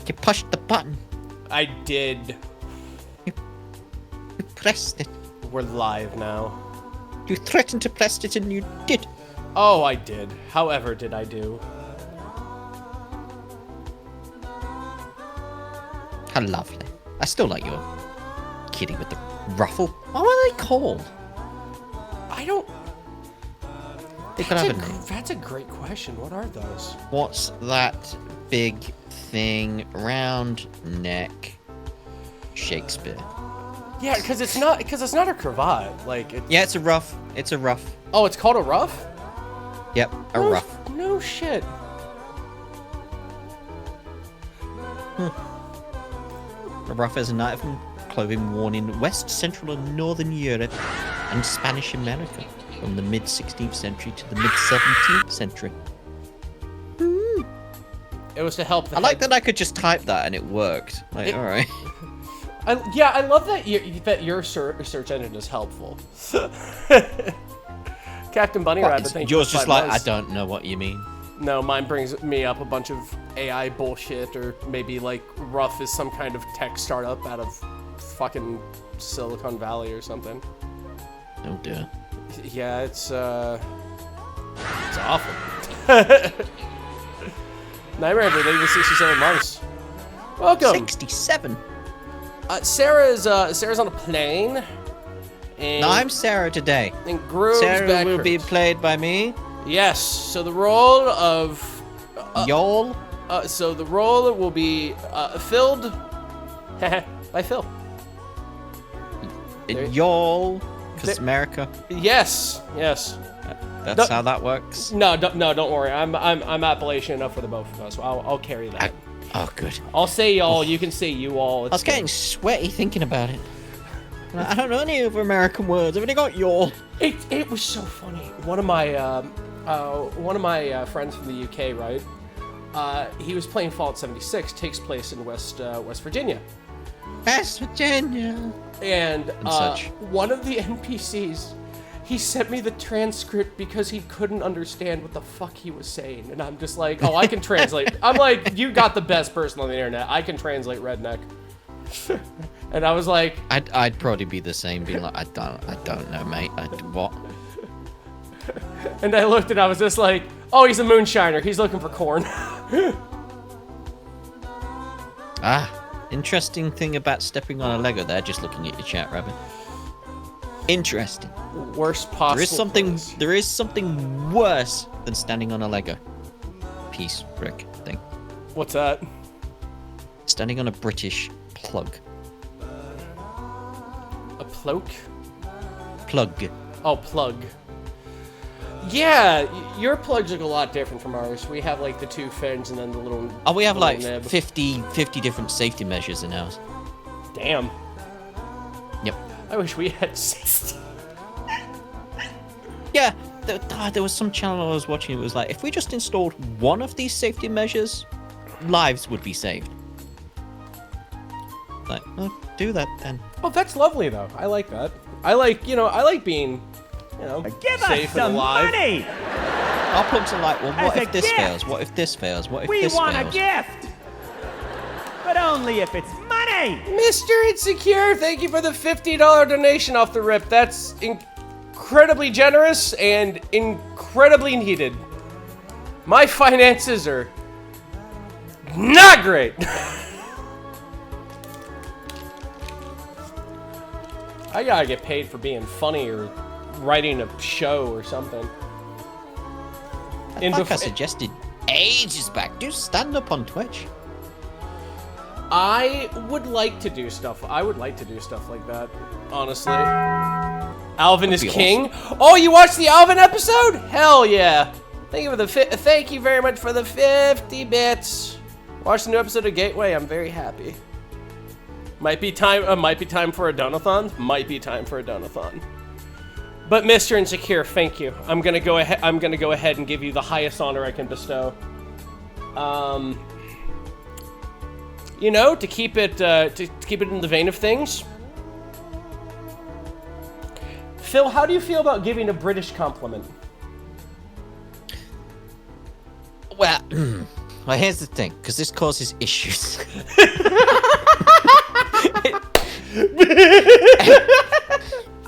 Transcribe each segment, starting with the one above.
You pushed the button. I did. You pressed it. We're live now. You threatened to press it and you did. Oh, I did. However, did I do? How lovely. I still like your kitty with the ruffle. What were they called? I don't... They could have a name. That's a great question. What are those? What's that big thing? Round neck. Shakespeare. Yeah, because it's not a cravat. Like it's... Yeah, it's a ruff. It's a ruff. Oh, it's called a ruff? Yep, a ruff. No shit. A ruff is a item clothing worn in West, Central, and Northern Europe and Spanish America from the mid-16th century to the mid-17th century. It was to help the I like that I could just type that and it worked. Like, all right. I love that your search engine is helpful. Captain Bunny Rabbit, thank you. Yours just like, I don't know what you mean. No, mine brings me up a bunch of AI bullshit, or maybe like Ruff is some kind of tech startup out of fucking Silicon Valley or something. Oh dear. Yeah, it's awful. Nightmare every day with 67 months. Welcome. 67. Sarah's on a plane. And, No, I'm Sarah today. and Groove's Sarah back will be hurts. played by me. Yes. So the role of Y'all. the role will be filled by Phil. There- Y'all. Because there- America. Yes. That's No- how that works. No, don't worry. I'm Appalachian enough for the both of us. So I'll carry that. Oh, good. I'll say y'all. You can say you all. I was getting sweaty thinking about it. I don't know any other American words. I've only got y'all. It was so funny. One of my friends from the UK, right? He was playing Fallout 76. Takes place in West Virginia. West Virginia. And such. one of the NPCs, he sent me the transcript because he couldn't understand what the fuck he was saying. And I'm just like, oh, I can translate. I'm like, you got the best person on the internet. I can translate redneck. And I was like, I'd probably be the same, being like, I don't know, mate. What? and I looked and I was just like, oh, he's a moonshiner. He's looking for corn. Interesting thing about stepping on a Lego there, just looking at your chat, Rabbit. Interesting. Worst possible. There is something worse than standing on a Lego piece brick thing. What's that? Standing on a British plug. A cloak? Plug. Oh, plug. Yeah, your plugs look a lot different from ours. We have like the two fins and then the little. Oh, we have little like nib. 50 different safety measures in ours. Damn. Yep. I wish we had 60. Yeah, there was some channel I was watching. It was like, if we just installed one of these safety measures, lives would be saved. Like, well, do that then. Oh, that's lovely though. I like that. I like being, Give safe us some and alive. money! Our plugs are like, well, what As if a this gift. fails? What if this fails? What if We this want fails? a gift! But only if it's money! Mr. Insecure, thank you for the $50 donation off the rip. That's incredibly generous and incredibly needed. My finances are not great. I gotta get paid for being funny or writing a show or something. Like I suggested ages back, do stand up on Twitch. I would like to do stuff. I would like to do stuff like that, honestly. Alvin is be king. Oh, you watched the Alvin episode? Hell yeah! Thank you for the thank you very much for the 50 bits. Watch the new episode of Gateway. I'm very happy. Might be time for a donathon. Might be time for a donathon. But Mr. Insecure, thank you. I'm gonna go ahead and give you the highest honor I can bestow. To keep it in the vein of things. Phil, how do you feel about giving a British compliment? Well, Well, here's the thing, because this causes issues.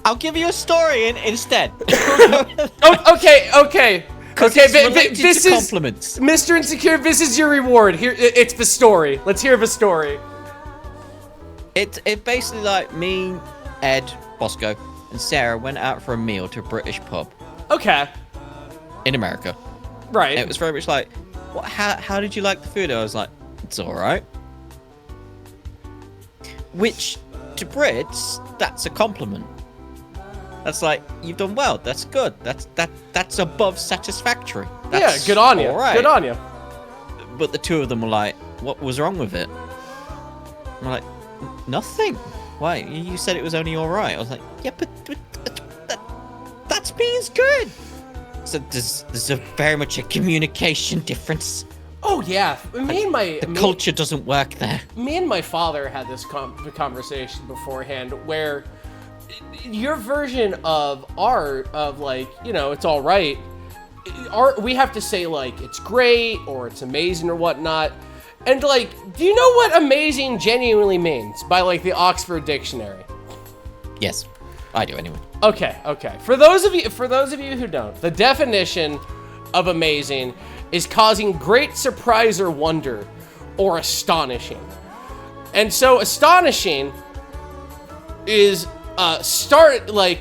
I'll give you a story instead. Okay. Okay. It's related This to is compliments. Mr. Insecure. This is your reward. Here, it's the story. Let's hear the story. It basically like me, Ed, Bosco, and Sarah went out for a meal to a British pub Okay. in America. Right. It was very much like, what? How did you like the food? I was like, it's all right. Which, to Brits, that's a compliment. That's like, you've done well. That's good. That's above satisfactory. That's yeah. Good on you. all right. Good on you. But the two of them were like, what was wrong with it? I'm like, nothing. Why? You said it was only all right. I was like, yeah, but that's means good. So there's a very much a communication difference. Oh yeah. The culture doesn't work there. Me and my father had this conversation beforehand where your version of art of like, it's all right. Art, we have to say like it's great or it's amazing or whatnot. And like, do you know what amazing genuinely means by like the Oxford Dictionary? Yes, I do anyway. Okay. For those of you who don't, the definition of amazing is causing great surprise or wonder or astonishing. And so astonishing is startlingly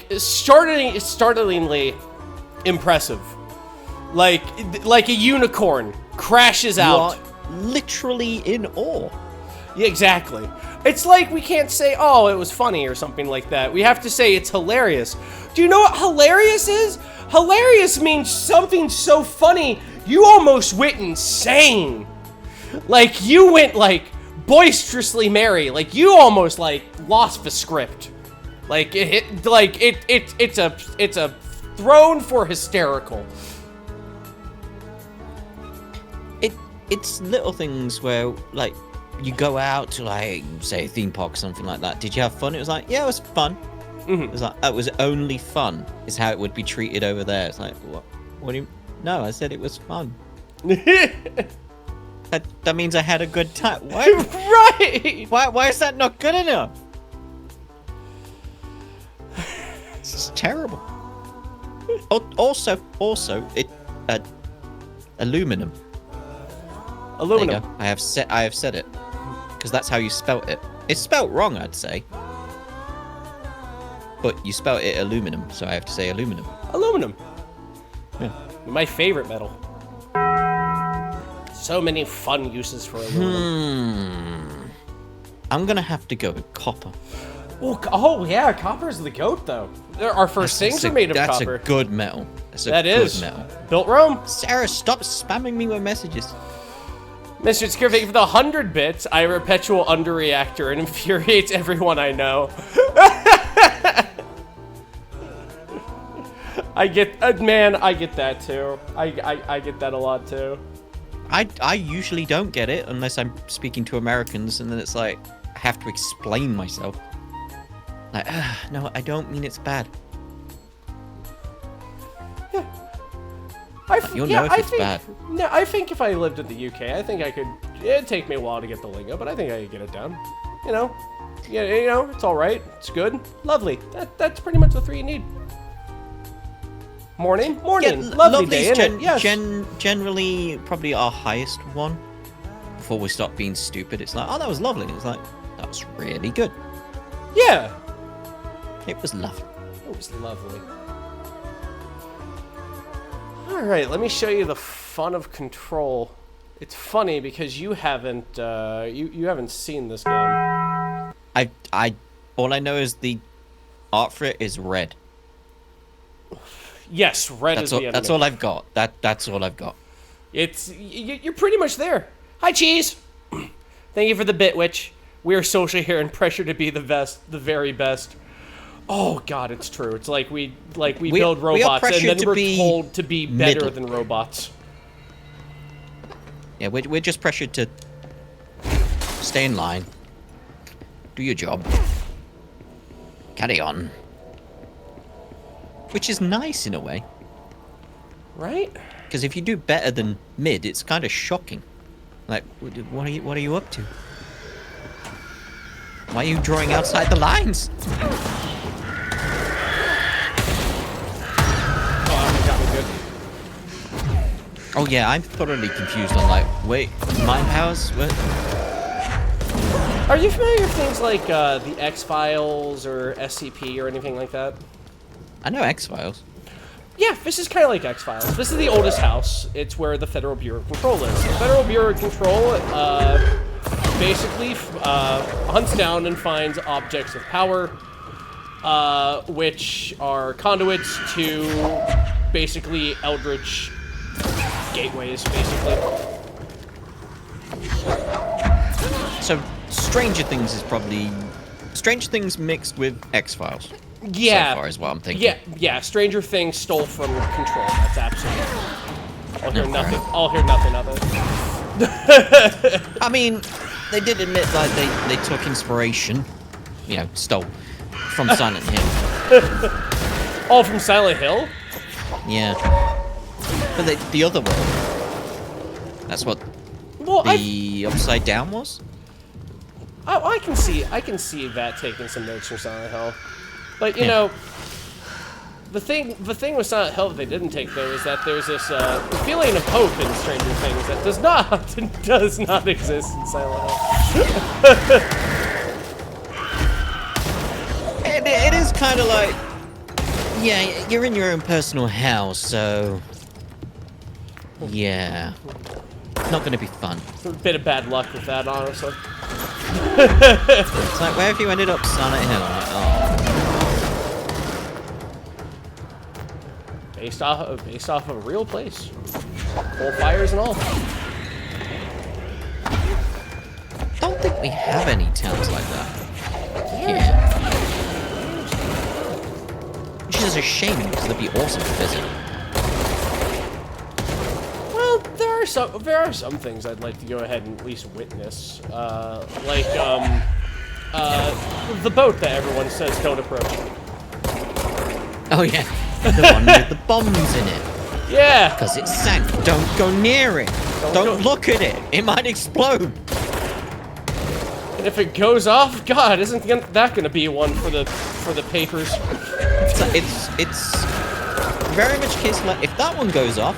impressive. Like a unicorn crashes out. You are literally in awe. Yeah, exactly. It's like we can't say, oh, it was funny or something like that. We have to say it's hilarious. Do you know what hilarious is? Hilarious means something so funny you almost went insane. Like you went like boisterously merry. Like you almost like lost the script. Like it's a throne for hysterical. It's little things where like you go out to like say a theme park or something like that. Did you have fun? It was like, yeah, it was fun. Mm-hmm. It was like, it was only fun is how it would be treated over there. It's like, what do you? No, I said it was fun. That means I had a good time. Why? Right. Why is that not good enough? It's terrible. Also, it aluminum. There you Aluminum. go. I have said it because that's how you spelt it. It's spelt wrong, I'd say, but you spelt it aluminum, so I have to say aluminum. Aluminum. Yeah. My favorite metal. So many fun uses for aluminum. I'm gonna have to go with copper. Oh yeah, copper's the goat though. Our first things are made of copper. That's a good metal. That is metal. Built Rome. Sarah, stop spamming me with messages. Mr. Secure, thank you for the 100 bits. I am a perpetual underreactor and infuriates everyone I know. I get that too. I get that a lot too. I usually don't get it unless I'm speaking to Americans, and then it's like I have to explain myself. Like, no, I don't mean it's bad. Yeah. You'll know if it's bad. No, I think if I lived in the UK, I think I could. It'd take me a while to get the lingo, but I think I could get it down. Yeah, it's all right. It's good, lovely. That's pretty much the three you need. Morning, Yeah, lovely day, isn't it? Yes. Generally, probably our highest one. Before we stop being stupid, it's like, oh, that was lovely. It's like, that was really good. Yeah. It was lovely. It was lovely. All right, let me show you the fun of Control. It's funny because you haven't you haven't seen this game. All I know is the art for it is red. Yes, red is the enemy. That's all I've got. That's all I've got. You're pretty much there. Hi, Cheese. Thank you for the bit, Witch. We are socially here and pressured to be the best, the very best. Oh God, it's true. It's like we build robots and then we're told to be better than robots. Yeah, we're just pressured to stay in line, do your job, carry on, which is nice in a way. Right? Because if you do better than mid, it's kind of shocking. Like, what are you up to? Why are you drawing outside the lines? Oh, got me good. Oh yeah, I'm thoroughly confused on like, wait, mind powers? What? Are you familiar with things like the X-Files or SCP or anything like that? I know X-Files. Yeah, this is kind of like X-Files. This is the oldest house. It's where the Federal Bureau of Control is. The Federal Bureau of Control basically hunts down and finds objects of power, which are conduits to basically eldritch gateways, basically. So Stranger Things is probably Stranger Things mixed with X-Files. Yeah. So far is what I'm thinking. Yeah. Stranger Things stole from Control. That's absolutely. I'll hear No, nothing. fair I'll hear nothing of it. I mean, they did admit like they took inspiration, stole from Silent Hill. All from Silent Hill? Yeah. But the other world. That's what Well, the Upside Down was? I can see that taking some notes from Silent Hill. But you know, the thing with Silent Hill that they didn't take though is that there's this feeling of hope in Stranger Things that does not exist in Silent Hill. It is kind of like, yeah, you're in your own personal house, so yeah, not going to be fun. A bit of bad luck with that, honestly. It's like, where have you ended up, Silent Hill? Like, oh. Based off of a real place. Coal fires and all. Don't think we have any towns like that. Yeah. Which is a shame because they'd be awesome to visit. Well, there are some things I'd like to go ahead and at least witness. Like the boat that everyone says don't approach. Oh yeah, the one with the bombs in it. Yeah. Because it sank. Don't go near it. Don't look at it. It might explode. And if it goes off, God, isn't that gonna be one for the papers? It's very much case like if that one goes off,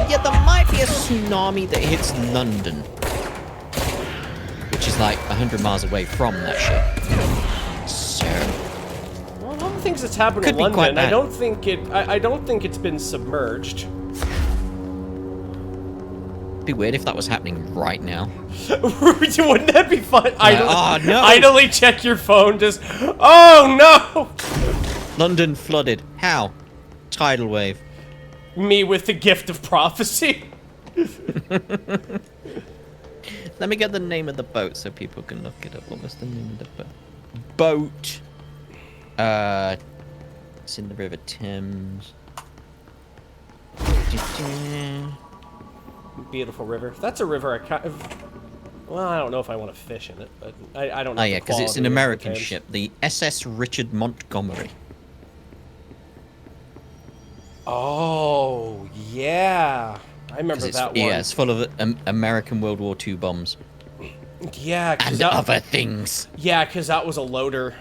yeah, there might be a tsunami that hits London, which is like 100 miles away from that ship. So Well, one of the things that's happened Could in be quite London, bad. I don't think it's been submerged. it'd be weird if that was happening right now. Wouldn't that be fun? oh, no. Idly check your phone, just, oh no! London flooded. How? Tidal wave. Me with the gift of prophecy. Let me get the name of the boat so people can look it up. What was the name of the boat? It's in the River Thames. Beautiful river. That's a river I kind of... Well, I don't know if I want to fish in it, but I don't know. Oh yeah, because it's an American ship, the SS Richard Montgomery. Oh, yeah. I remember that one. Yeah, it's full of American World War II bombs. Yeah, And other things. Yeah, because that was a loader.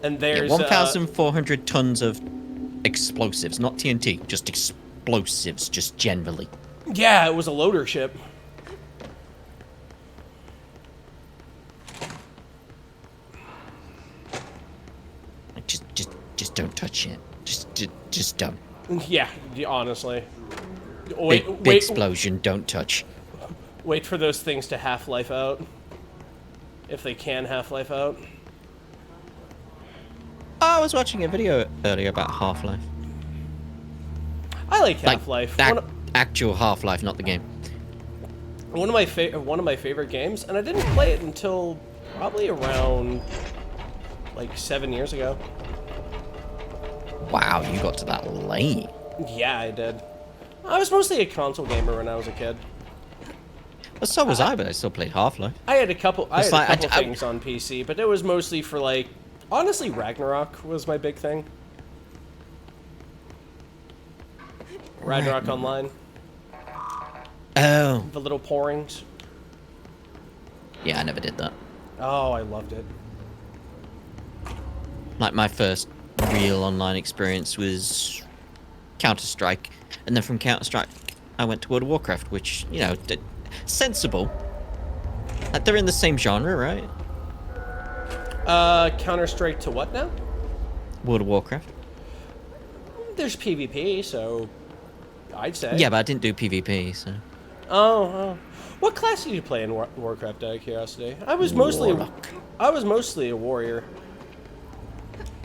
And there's... 1,400 tons of explosives, not TNT, just explosives, just generally. Yeah, it was a loader ship. Just don't touch it. Just don't. Yeah, honestly. Big explosion, don't touch. Wait for those things to Half-Life out. If they can Half-Life out. I was watching a video earlier about Half-Life. I like Half-Life. Actual Half-Life, not the game. One of my favorite games, and I didn't play it until probably around like 7 years ago. Wow, you got to that late. Yeah, I did. I was mostly a console gamer when I was a kid. Well, so was I, but I still played Half-Life. I had a couple like, things on PC, but it was mostly for like, honestly, Ragnarok was my big thing. Ragnarok Online. Oh. The little pourings. Yeah, I never did that. Oh, I loved it. Like, my first real online experience was Counter-Strike. And then from Counter-Strike, I went to World of Warcraft, which, you know, sensible. Like, they're in the same genre, right? Counter-Strike to what now? World of Warcraft. There's PvP, so I'd say. Yeah, but I didn't do PvP, so... Oh. What class did you play in Warcraft, out of curiosity? I was mostly a warrior.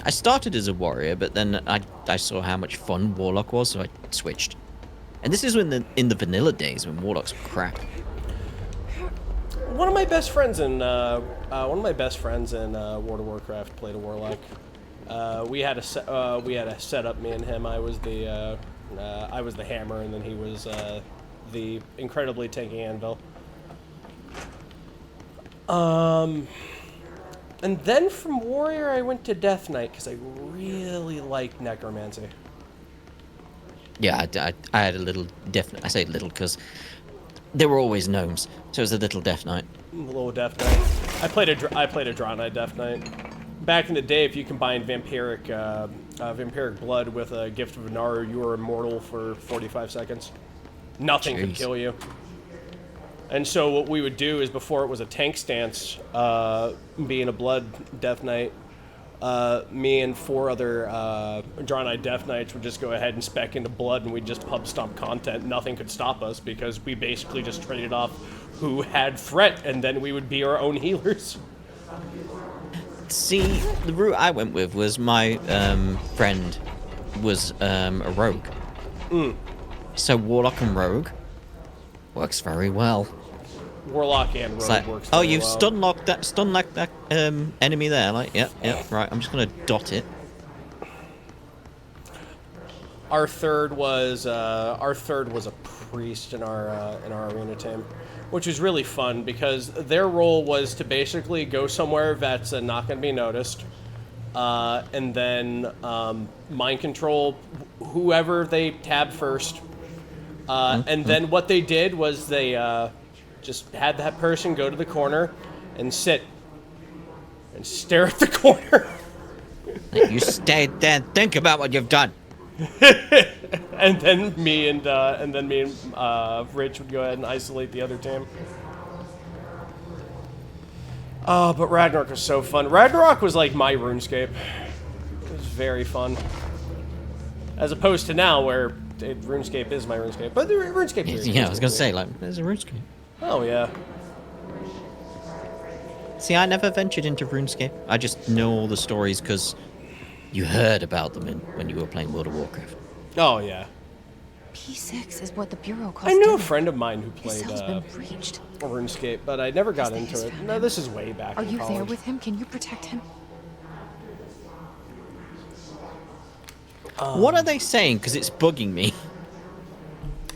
I started as a warrior, but then I saw how much fun Warlock was, so I switched. And this is in the vanilla days when Warlocks were crap. One of my best friends in World of Warcraft played a Warlock. We had a setup. Me and him. I was the hammer, and then he was the incredibly tanky anvil. And then from warrior, I went to Death Knight because I really liked necromancy. Yeah, I had a little I say little because they were always gnomes, so it was a little Death Knight. A little Death Knight. I played a Draw Knight Death Knight. Back in the day, if you combined vampiric blood with a Gift of Naru, you were immortal for 45 seconds. Nothing could kill you. And so what we would do is, before it was a tank stance, being a blood Death Knight, me and 4 other Draw Knight Death Knights would just go ahead and spec into blood, and we'd just pub stomp content. Nothing could stop us because we basically just traded off who had threat, and then we would be our own healers. See, the route I went with was my friend was a rogue. So Warlock and Rogue works very well. Warlock and Rogue It's like, works oh, very you've well. stun locked that enemy there. Like, yeah, right. I'm just gonna dot it. Our third was a priest in our arena team, which was really fun because their role was to basically go somewhere that's not going to be noticed, and then mind control whoever they tab first, and then what they did was they just had that person go to the corner and sit and stare at the corner. You stay there and think about what you've done. And then me and Rich would go ahead and isolate the other team. Oh, but Ragnarok was so fun. Ragnarok was like my RuneScape. It was very fun. As opposed to now, where RuneScape is my RuneScape. But the RuneScape is Yeah, I was gonna say, like, there's a RuneScape. Oh, yeah. See, I never ventured into RuneScape. I just know all the stories because you heard about them when you were playing World of Warcraft. Oh, yeah. P6 is what the Bureau calls I knew a dinner. friend of mine who His played cell's been breached. RuneScape, but I never got Has into His it. found No, him? this is way back Are in you college. there with him? Can you protect him? What are they saying? Because it's bugging me.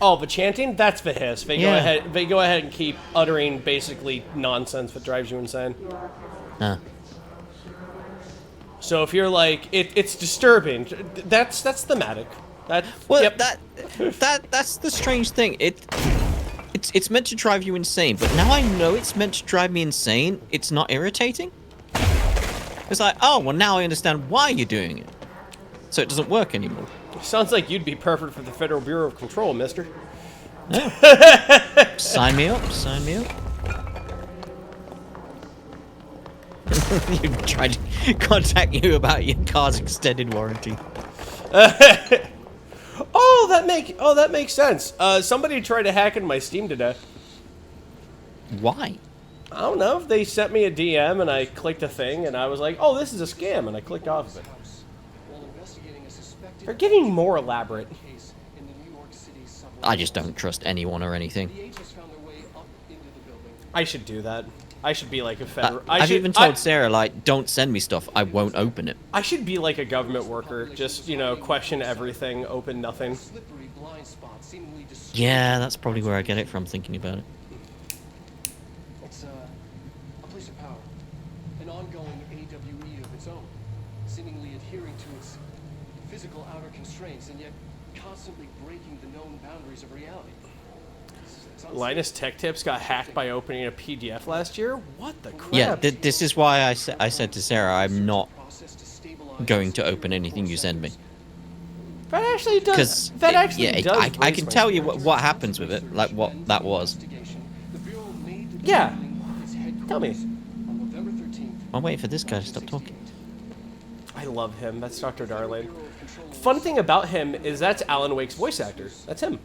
Oh, the chanting? That's the hiss. They go ahead and keep uttering basically nonsense that drives you insane. Huh. So if you're like, it's disturbing. That's thematic. Well, Yep. that's the strange thing. It's meant to drive you insane, but now I know it's meant to drive me insane. It's not irritating. It's like, oh, well, now I understand why you're doing it. So it doesn't work anymore. Sounds like you'd be perfect for the Federal Bureau of Control, mister. Sign me up. Sign me up. You tried to contact you about your car's extended warranty. Oh, that makes sense. Somebody tried to hack in my Steam today. Why? I don't know if they sent me a DM and I clicked a thing and I was like, oh, this is a scam, and I clicked off of it. They're getting more elaborate. I just don't trust anyone or anything. I should do that. I should be like a federal. I've even told Sarah, like, don't send me stuff. I won't open it. I should be like a government worker. Just, question everything, open nothing. Yeah, that's probably where I get it from, thinking about it. It's a place of power, an ongoing AWE of its own, seemingly adhering to its physical outer constraints and yet constantly breaking the known boundaries of reality. Linus Tech Tips got hacked by opening a PDF last year? What the crap? Yeah, this is why I said to Sarah, I'm not going to open anything you send me. That actually does. Because That actually does. I raise can my tell you spirits. what happens with it, like what that was. Yeah. Tell me. I'm waiting for this guy to stop talking. I love him. That's Dr. Darling. Fun thing about him is that's Alan Wake's voice actor. That's him.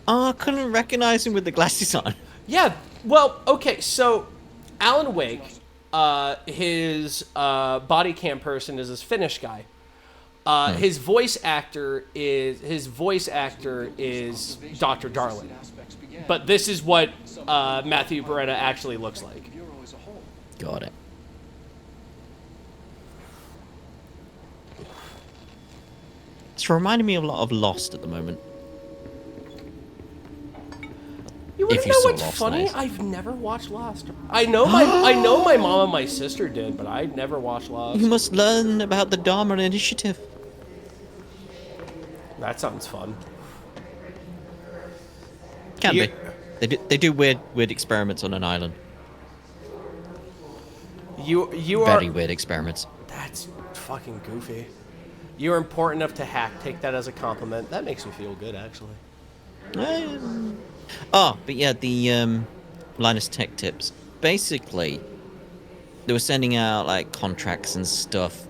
Oh, I couldn't recognize him with the glasses on. Yeah. Well, okay. So, Alan Wake, his body cam person is this Finnish guy. His voice actor is Dr. Darling. But this is what Matthew Beretta actually looks like. Got it. It's reminding me a lot of Lost at the moment. You want If to you know saw what's Lost, funny? nice. I've never watched Lost. I know my mom and my sister did, but I never watched Lost. You must learn about the Dharma Initiative. That sounds fun. Can You- be. They do weird experiments on an island. You are Very weird experiments. That's fucking goofy. You're important enough to hack. Take that as a compliment. That makes me feel good, actually. Oh, but yeah, the Linus Tech Tips. Basically, they were sending out like contracts and stuff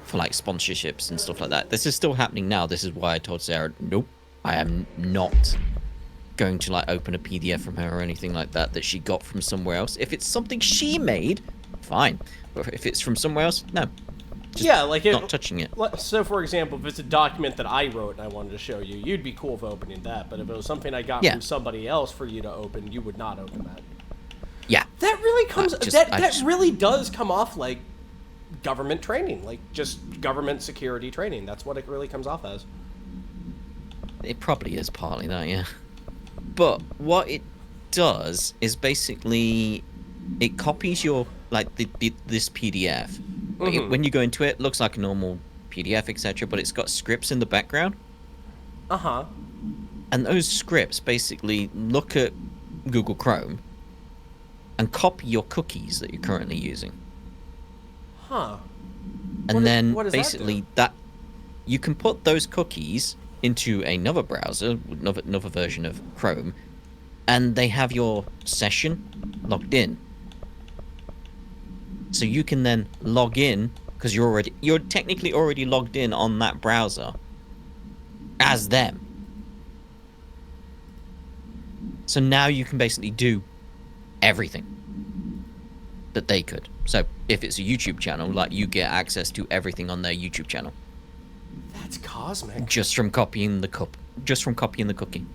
for like sponsorships and stuff like that. This is still happening now. This is why I told Sarah, nope, I am not going to like open a PDF from her or anything like that she got from somewhere else. If it's something she made, fine. But if it's from somewhere else, no. Just Yeah, like not touching it. So, for example, if it's a document that I wrote and I wanted to show you, you'd be cool for opening that. But if it was something I got Yeah. from somebody else for you to open, you would not open that. Yeah. That really comes. I that just- really does come off like government training, like just government security training. That's what it really comes off as. It probably is partly that, yeah. But what it does is basically it copies your like this PDF. When you go into it, it looks like a normal PDF, etc. But it's got scripts in the background, and those scripts basically look at Google Chrome and copy your cookies that you're currently using. Huh. And then what does that basically do? that you can put those cookies into another browser, another version of Chrome, and they have your session logged in. So you can then log in because you're technically already logged in on that browser as them. So now you can basically do everything that they could. So if it's a YouTube channel, like you get access to everything on their YouTube channel That's cosmic. just from copying the cookie.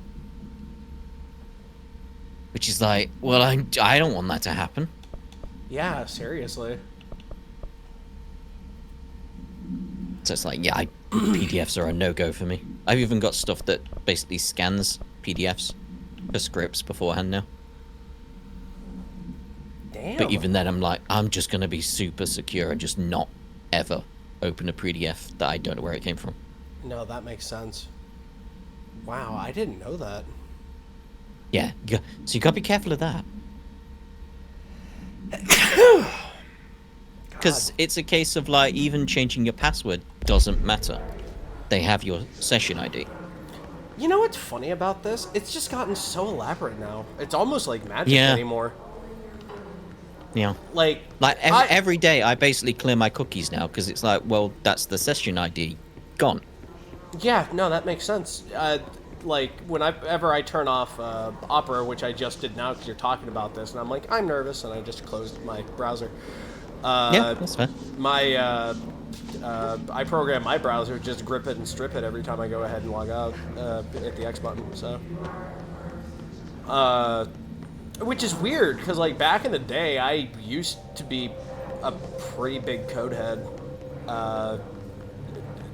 Which is like, well, I don't want that to happen. Yeah, seriously. So it's like, yeah, PDFs are a no-go for me. I've even got stuff that basically scans PDFs for scripts beforehand now. Damn. But even then, I'm like, I'm just going to be super secure and just not ever open a PDF that I don't know where it came from. No, that makes sense. Wow, I didn't know that. Yeah, so you got to be careful of that. Because it's a case of like, even changing your password doesn't matter. They have your session ID. You know what's funny about this? It's just gotten so elaborate now. It's almost like magic Yeah. anymore. Yeah. Like Every day I basically clear my cookies now because it's like, well, that's the session ID gone. Yeah, no, that makes sense. Like, whenever I turn off Opera, which I just did now because you're talking about this, and I'm like, I'm nervous, and I just closed my browser. Yeah, that's fair. I program my browser just grip it and strip it every time I go ahead and log out at the X button. So, which is weird because like back in the day, I used to be a pretty big code head.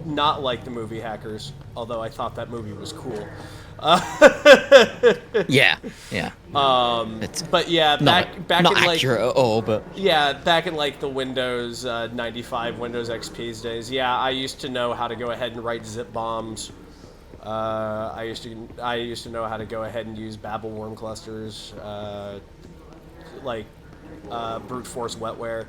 Not like the movie Hackers, although I thought that movie was cool. Yeah. But yeah, back not in like accurate at all, but yeah, back in like the Windows 95, Windows XP's days, yeah, I used to know how to go ahead and write zip bombs I used to know how to go ahead and use Babel worm clusters, like brute force wetware.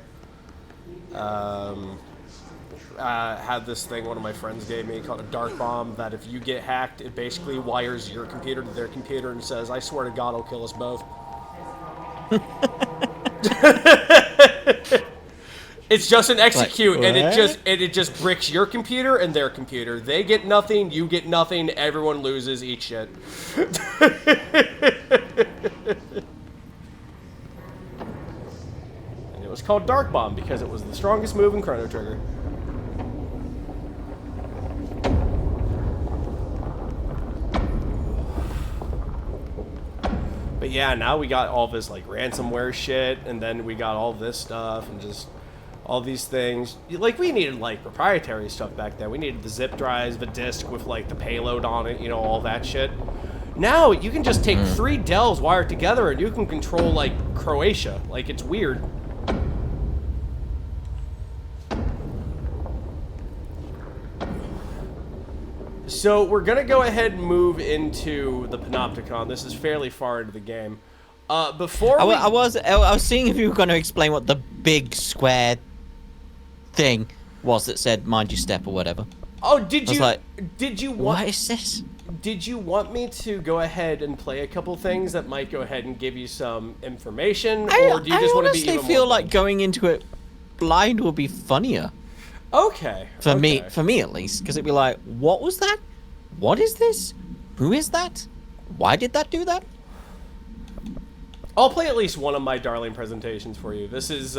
Had this thing one of my friends gave me called a dark bomb that if you get hacked, it basically wires your computer to their computer and says, "I swear to God, I'll kill us both." It's just an execute, Like, and what? it just bricks your computer and their computer. They get nothing, you get nothing, everyone loses, eat shit. And it was called Dark Bomb because it was the strongest move in Chrono Trigger. But yeah, now we got all this like ransomware shit, and then we got all this stuff, and just all these things. Like, we needed like proprietary stuff back then. We needed the zip drives, the disc with like the payload on it, you know, all that shit. Now you can just take 3 Dells wired together, and you can control like Croatia. Like, it's weird. So we're gonna go ahead and move into the Panopticon. This is fairly far into the game. Before I was seeing if you were going to explain what the big square thing was that said "mind your step" or whatever. Oh, did I was you? like, Did you want? What is this? Did you want me to go ahead and play a couple things that might go ahead and give you some information, or do you just want to be even I honestly more feel like blind? going into it blind will be funnier Okay. for me. okay. For me at least, because it'd be like, what was that? What is this? Who is that? Why did that do that? I'll play at least one of my darling presentations for you. This is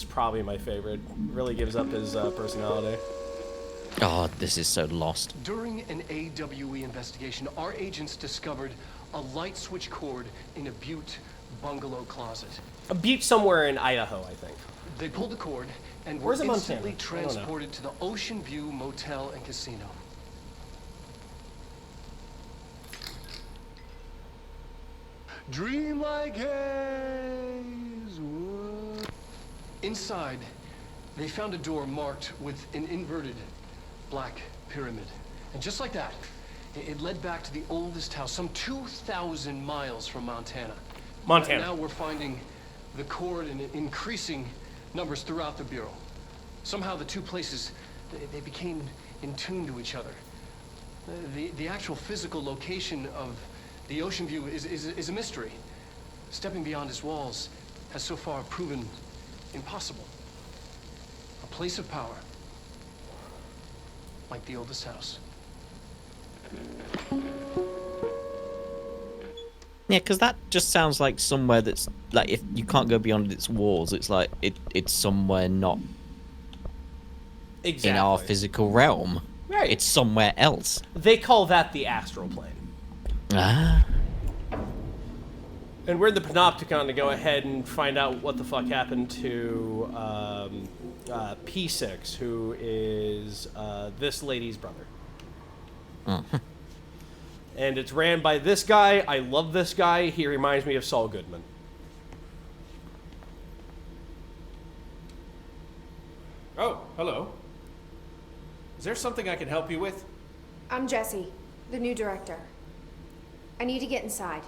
probably my favorite. Really gives up his personality. God, this is so lost. During an AWE investigation, our agents discovered a light switch cord in a Butte bungalow closet. A Butte somewhere in Idaho, I think. They pulled the cord and Where's were it, Montana? instantly I don't know. transported to the Ocean View Motel and Casino. Dream like haze. Inside, they found a door marked with an inverted black pyramid. And just like that, it led back to the oldest house, some 2,000 miles from Montana. Montana. Now we're finding the cord in increasing numbers throughout the Bureau. Somehow the two places, they became in tune to each other. The actual physical location of the Ocean View is a mystery. Stepping beyond its walls has so far proven impossible. A place of power, like the oldest house. Yeah, because that just sounds like somewhere that's like, if you can't go beyond its walls, it's like it's somewhere not Exactly. in our physical realm. Right. It's somewhere else. They call that the astral plane. Ah. And we're in the Panopticon to go ahead and find out what the fuck happened to P6, who is this lady's brother. And it's ran by this guy. I love this guy. He reminds me of Saul Goodman. Oh, hello. Is there something I can help you with? I'm Jessie, the new director. I need to get inside.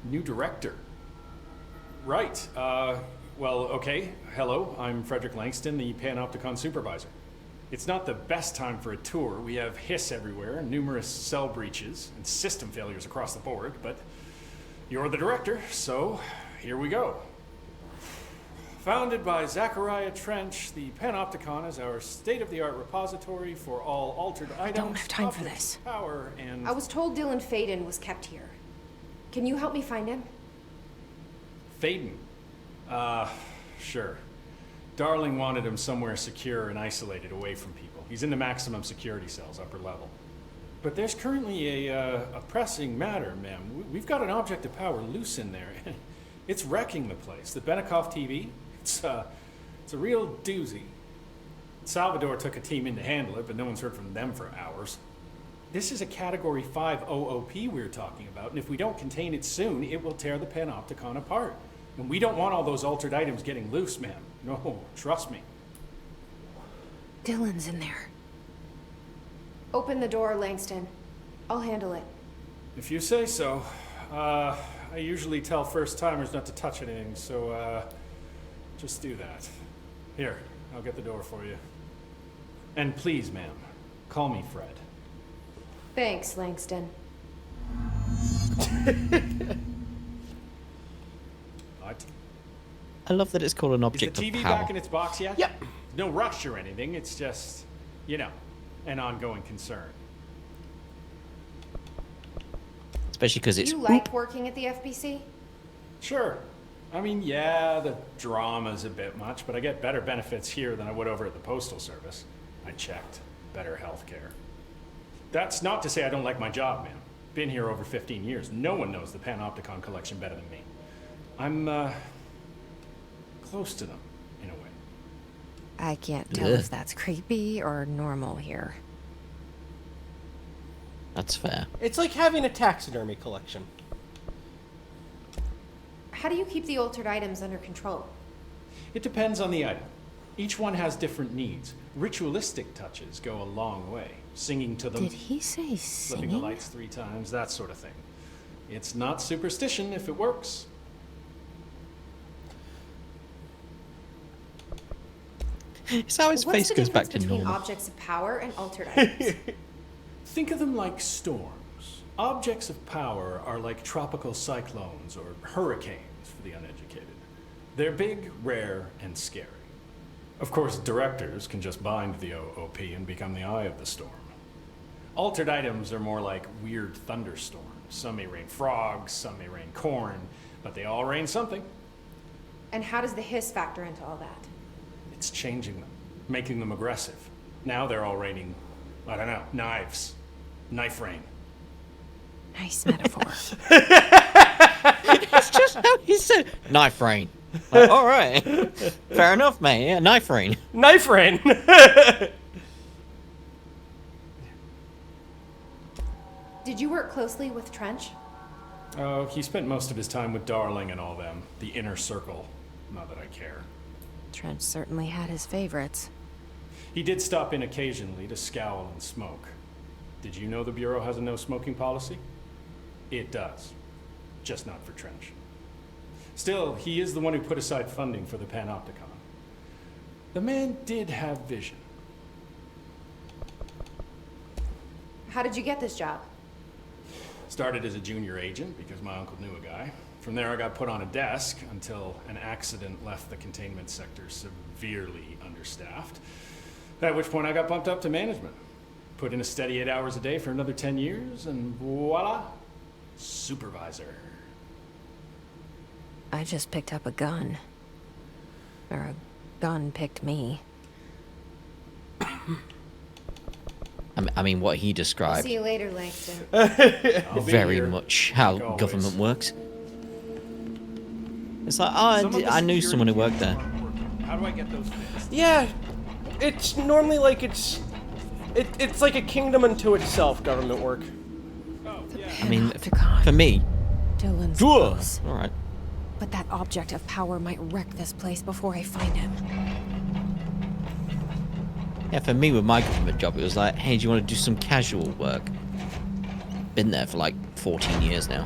New director. Right. Well, okay. Hello, I'm Frederick Langston, the Panopticon supervisor. It's not the best time for a tour. We have hiss everywhere, numerous cell breaches, and system failures across the board, but you're the director, so here we go. Founded by Zachariah Trench, the Panopticon is our state-of-the-art repository for all altered items, don't have time for objects this. of power, and... I was told Dylan Faden was kept here. Can you help me find him? Faden. Sure. Darling wanted him somewhere secure and isolated away from people. He's in the maximum security cells, upper level. But there's currently a pressing matter, ma'am. We've got an object of power loose in there. It's wrecking the place. The Benikoff TV, it's a real doozy. Salvador took a team in to handle it, but no one's heard from them for hours. This is a Category 5 OOP we're talking about, and if we don't contain it soon, it will tear the Panopticon apart. And we don't want all those altered items getting loose, ma'am. No, trust me. Dylan's in there. Open the door, Langston. I'll handle it. If you say so. I usually tell first-timers not to touch anything, so, just do that. Here, I'll get the door for you. And please, ma'am, call me Fred. Thanks, Langston. What? I love that it's called an Is the object of TV power. back in its box yet? Yep. No rush or anything, it's just, you know, an ongoing concern. Especially because Do it's you like working at the FBC? Sure. I mean, yeah, the drama's a bit much, but I get better benefits here than I would over at the Postal Service. I checked. Better health care. That's not to say I don't like my job, man. Been here over 15 years. No one knows the Panopticon collection better than me. I'm, close to them, in a way. I can't tell Ugh. if that's creepy or normal here. That's fair. It's like having a taxidermy collection. How do you keep the altered items under control? It depends on the item. Each one has different needs. Ritualistic touches go a long way. Singing to them, Did he say flipping the singing? lights 3 times, that sort of thing. It's not superstition if it works. It's how his What's face the goes back difference to between normal. objects of power and altered items? Think of them like storms. Objects of power are like tropical cyclones or hurricanes for the uneducated. They're big, rare, and scary. Of course, directors can just bind the OOP and become the eye of the storm. Altered items are more like weird thunderstorms. Some may rain frogs, some may rain corn, but they all rain something. And how does the hiss factor into all that? It's changing them, making them aggressive. Now they're all raining, I don't know, knives. Knife rain. Nice metaphor. It's just how he said knife rain. Like, all right, fair enough, mate. Yeah, knife rain. Knife rain. Did you work closely with Trench? Oh, he spent most of his time with Darling and all them. The inner circle. Not that I care. Trench certainly had his favorites. He did stop in occasionally to scowl and smoke. Did you know the Bureau has a no smoking policy? It does. Just not for Trench. Still, he is the one who put aside funding for the Panopticon. The man did have vision. How did you get this job? Started as a junior agent because my uncle knew a guy. From there I got put on a desk until an accident left the containment sector severely understaffed. At which point I got bumped up to management. Put in a steady 8 hours a day for another 10 years and voila, supervisor. I just picked up a gun. Or a gun picked me. I mean, what he I'll described, see you later, Langston. I'll be very here, much how like always. government works. It's like, oh, Some of the I knew someone who security worked there. cameras aren't working. How do I get those fixed? Yeah, it's normally like it's like a kingdom unto itself. Government work. Oh, yeah. I mean, Panopticon. for me, Dylan's all close. right. But that object of power might wreck this place before I find him. Yeah, for me with my government job, it was like, hey, do you want to do some casual work? Been there for like 14 years now.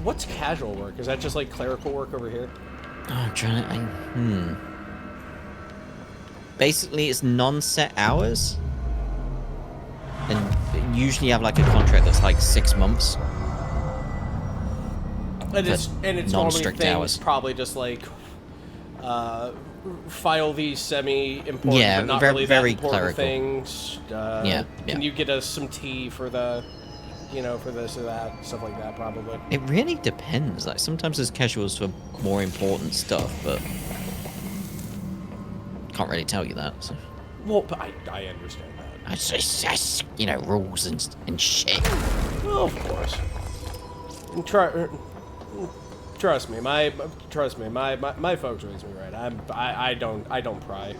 What's casual work? Is that just like clerical work over here? Oh, I'm trying to. Basically, it's non-set hours, and usually you have like a contract that's like 6 months. And it's normally non-strict things hours. probably just like file these semi-important, Yeah, but not very- really very that important clerical. things. Yeah. Can you get us some tea for the, for this or that, stuff like that, probably. It really depends. Like sometimes there's casuals for more important stuff, but can't really tell you that. So. Well, but I understand that. It's just, rules and shit. Well, of course. Trust me, my folks raised me right. I don't pry.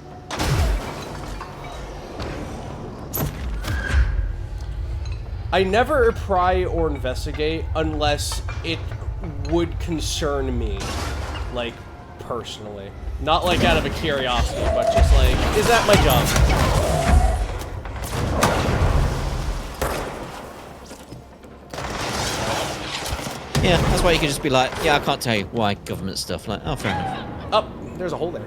I never pry or investigate unless it would concern me, like personally, not like out of a curiosity, but just like, is that my job? Yeah, that's why you can just be like, yeah, I can't tell you why government stuff. Like, oh, fair enough. Oh, there's a hole there.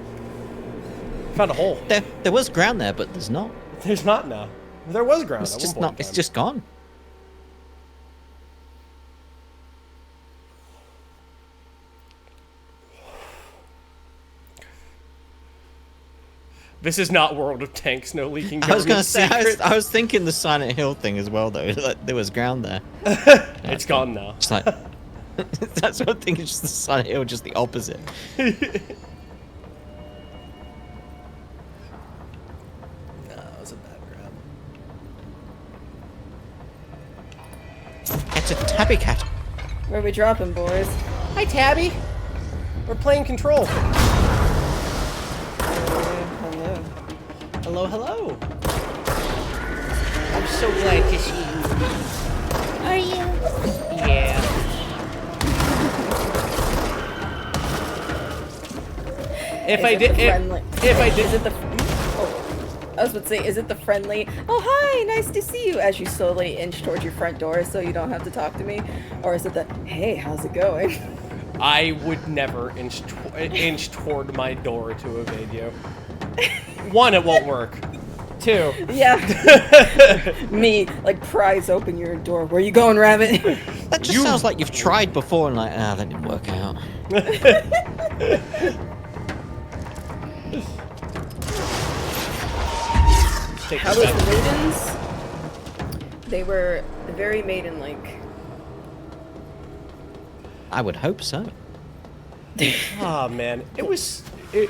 Found a hole. There was ground there, but there's not. There's not now. There was ground. It's at just one point not. in It's time. just gone. This is not World of Tanks. No leaking. I was gonna say, secrets. I was thinking the Silent Hill thing as well, though. Like, there was ground there. It's gone now. It's like that's what I think. It's just the Silent Hill, just the opposite. That was a bad grab. It's a tabby cat. Where we dropping, boys? Hi, Tabby. We're playing Control. Hello. Hello, hello. I'm so glad to see you. Are you? Yeah. If I did, if I Is did, it the? Oh, I was about to say, is it the friendly? Oh, hi, nice to see you. As you slowly inch towards your front door, so you don't have to talk to me, or is it the? Hey, how's it going? I would never inch toward my door to evade you. One, it won't work. Two. Yeah. Me, like, pries open your door. Where you going, Rabbit? That just sounds like you've tried before and like, ah, that didn't work out. Take How this was back. the maidens? They were very maiden-like. I would hope so. Oh man, it was a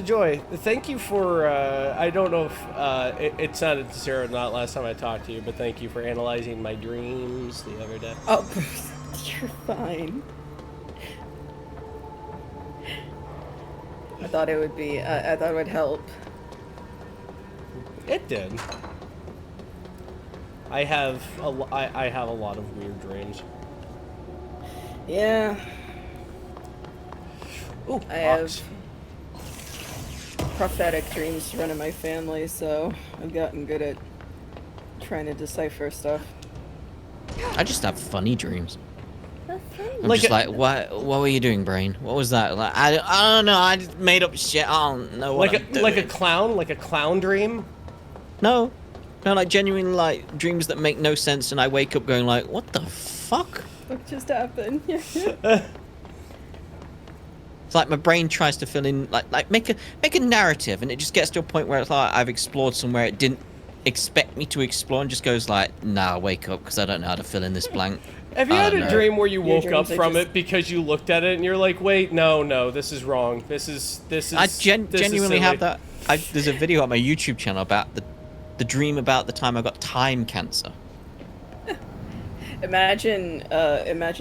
joy. Thank you for I don't know if it sounded sincere or not last time I talked to you, but thank you for analyzing my dreams the other day. Oh, you're fine. I thought it would be. I thought it would help. It did. I have a lot of weird dreams. Yeah. Ooh, I have prophetic dreams to run in my family, so I've gotten good at trying to decipher stuff. I just have funny dreams. I'm Like just a- like, what were you doing, brain? What was that? Like, I don't know. I just made up shit. I don't know what I'm doing. like a clown dream. No, like genuine like dreams that make no sense, and I wake up going like, what the fuck? What just happened? It's like my brain tries to fill in, like make a narrative, and it just gets to a point where it's like I've explored somewhere it didn't expect me to explore, and just goes like, nah, wake up, because I don't know how to fill in this blank. Have you I had don't a know. dream where you Your woke up dreams are from just- it because you looked at it and you're like, wait, no, this is wrong. This is. I this is genuinely have silly. that. There's a video on my YouTube channel about the dream about the time I got time cancer. Imagine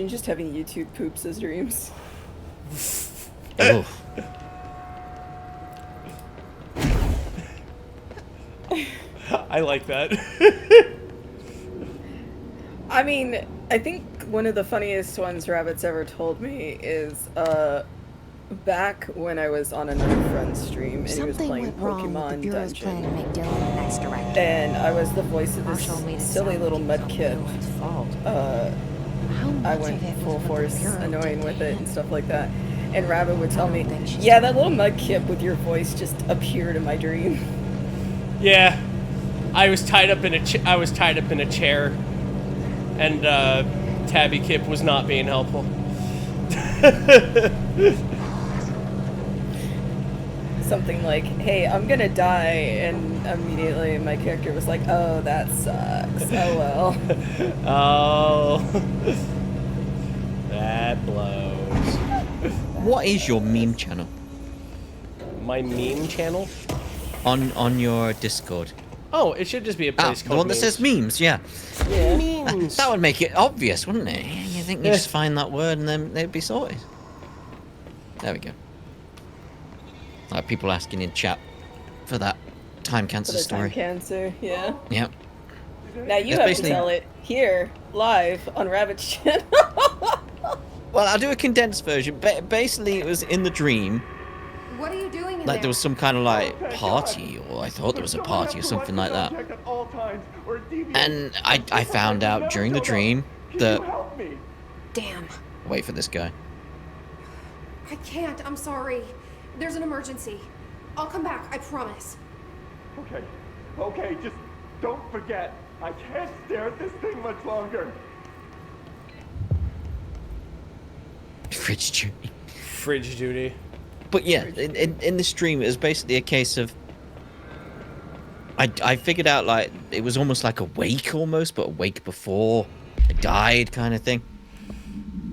just having YouTube poops as dreams. Oh. I like that. I mean, I think one of the funniest ones Rabbit's ever told me is back when I was on another friend's stream and he was Something playing went wrong with the Pokemon Bureau's plan to Dungeon. make Dylan the next director. And I was the voice of Marshall made it this silly sound little like it was all mudkip. Dylan's fault. How much I of went it was full what the force Bureau annoying did with to it him? and stuff like that. And Rabbit would tell me, think she's yeah, that little mudkip with your voice just appeared in my dream. Yeah, I was tied up in a chair, and Tabby Kip was not being helpful. Something like, hey, I'm gonna die, and immediately my character was like, oh, that sucks. Oh well. Oh, that blows. What is your meme channel My meme channel? on your Discord? Oh, it should just be a Ah, place the called one that says memes, yeah. Yeah. memes. That would make it obvious, wouldn't it? You think you just find that word and then they'd be sorted. There we go. People asking in chat for that time For cancer the story. time cancer, yeah. Yep. Now you It's have to basically- tell it here, live, on Rabbit's channel. Well, I'll do a condensed version. Basically, it was in the dream. What are you doing in Like there? there was some kind of like party, or I thought there was a party or something like that. And I found out during the dream that Damn. Wait for this guy. I can't. I'm sorry. There's an emergency. I'll come back. I promise. Okay, just don't forget. I can't stare at this thing much longer. Fridge duty. Fridge duty. But yeah, in the stream, it was basically a case of... I figured out, like, it was almost like a wake almost, but a wake before I died kind of thing.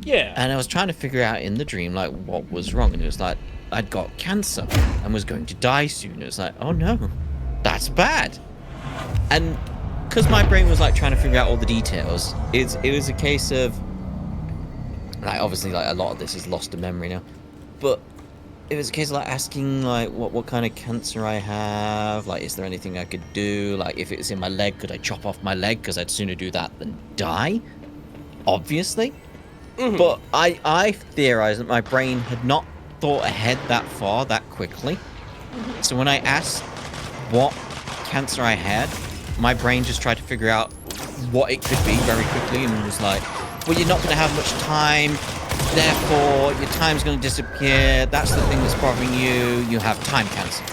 Yeah. And I was trying to figure out in the dream, like, what was wrong. And it was like, I'd got cancer and was going to die soon. It was like, oh no, that's bad. And because my brain was, like, trying to figure out all the details, it was a case of... Like, obviously, like, a lot of this is lost to memory now. But it was a case of, like, asking, like, what kind of cancer I have. Like, is there anything I could do? Like, if it's in my leg, could I chop off my leg? Because I'd sooner do that than die. Obviously. But I theorized that my brain had not thought ahead that far, that quickly. So when I asked what cancer I had, my brain just tried to figure out what it could be very quickly and was like, well, you're not going to have much time, therefore your time's going to disappear. That's the thing that's bothering you. You have time cancer.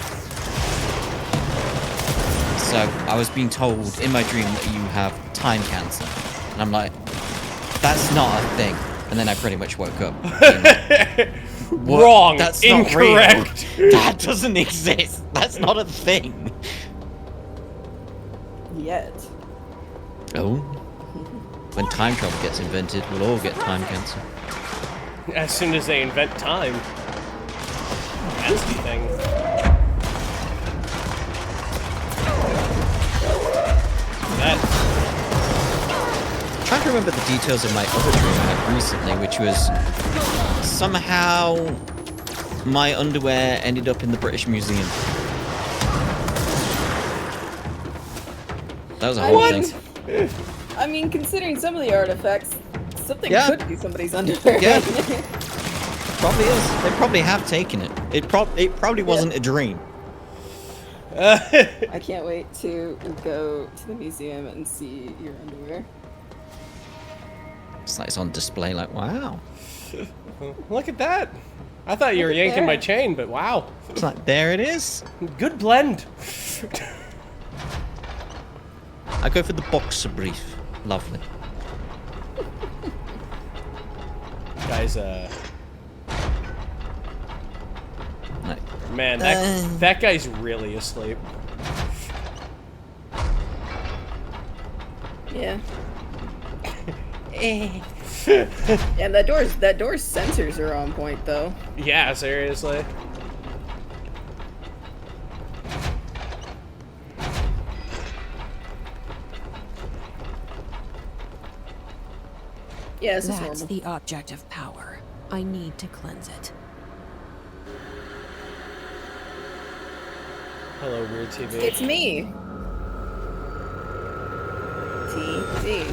So I was being told in my dream that you have time cancer. And I'm like, that's not a thing. And then I pretty much woke up. What? Wrong. That's Incorrect. Not real. That doesn't exist. That's not a thing. Yet. Oh. When time travel gets invented, we'll all get time cancer. As soon as they invent time. Nasty thing. That. I'm trying to remember the details of my other dream I had recently, which was somehow my underwear ended up in the British Museum. That was a whole thing. I mean, considering some of the artifacts, something Yeah. could be somebody's underwear. Yeah. Probably is. They probably have taken it. It probably wasn't a dream. I can't wait to go to the museum and see your underwear. It's like it's on display, like, wow. Look at that. I thought you were Look at yanking my that. chain, but wow. It's like, there it is. Good blend. I go for the boxer brief. Lovely. Guys, Like, man, that guy's really asleep. Yeah. And that door's sensors are on point though. Yeah, seriously. Yeah, this is That's normal. the object of power. I need to cleanse it. Hello, Weird TV. It's me. TV.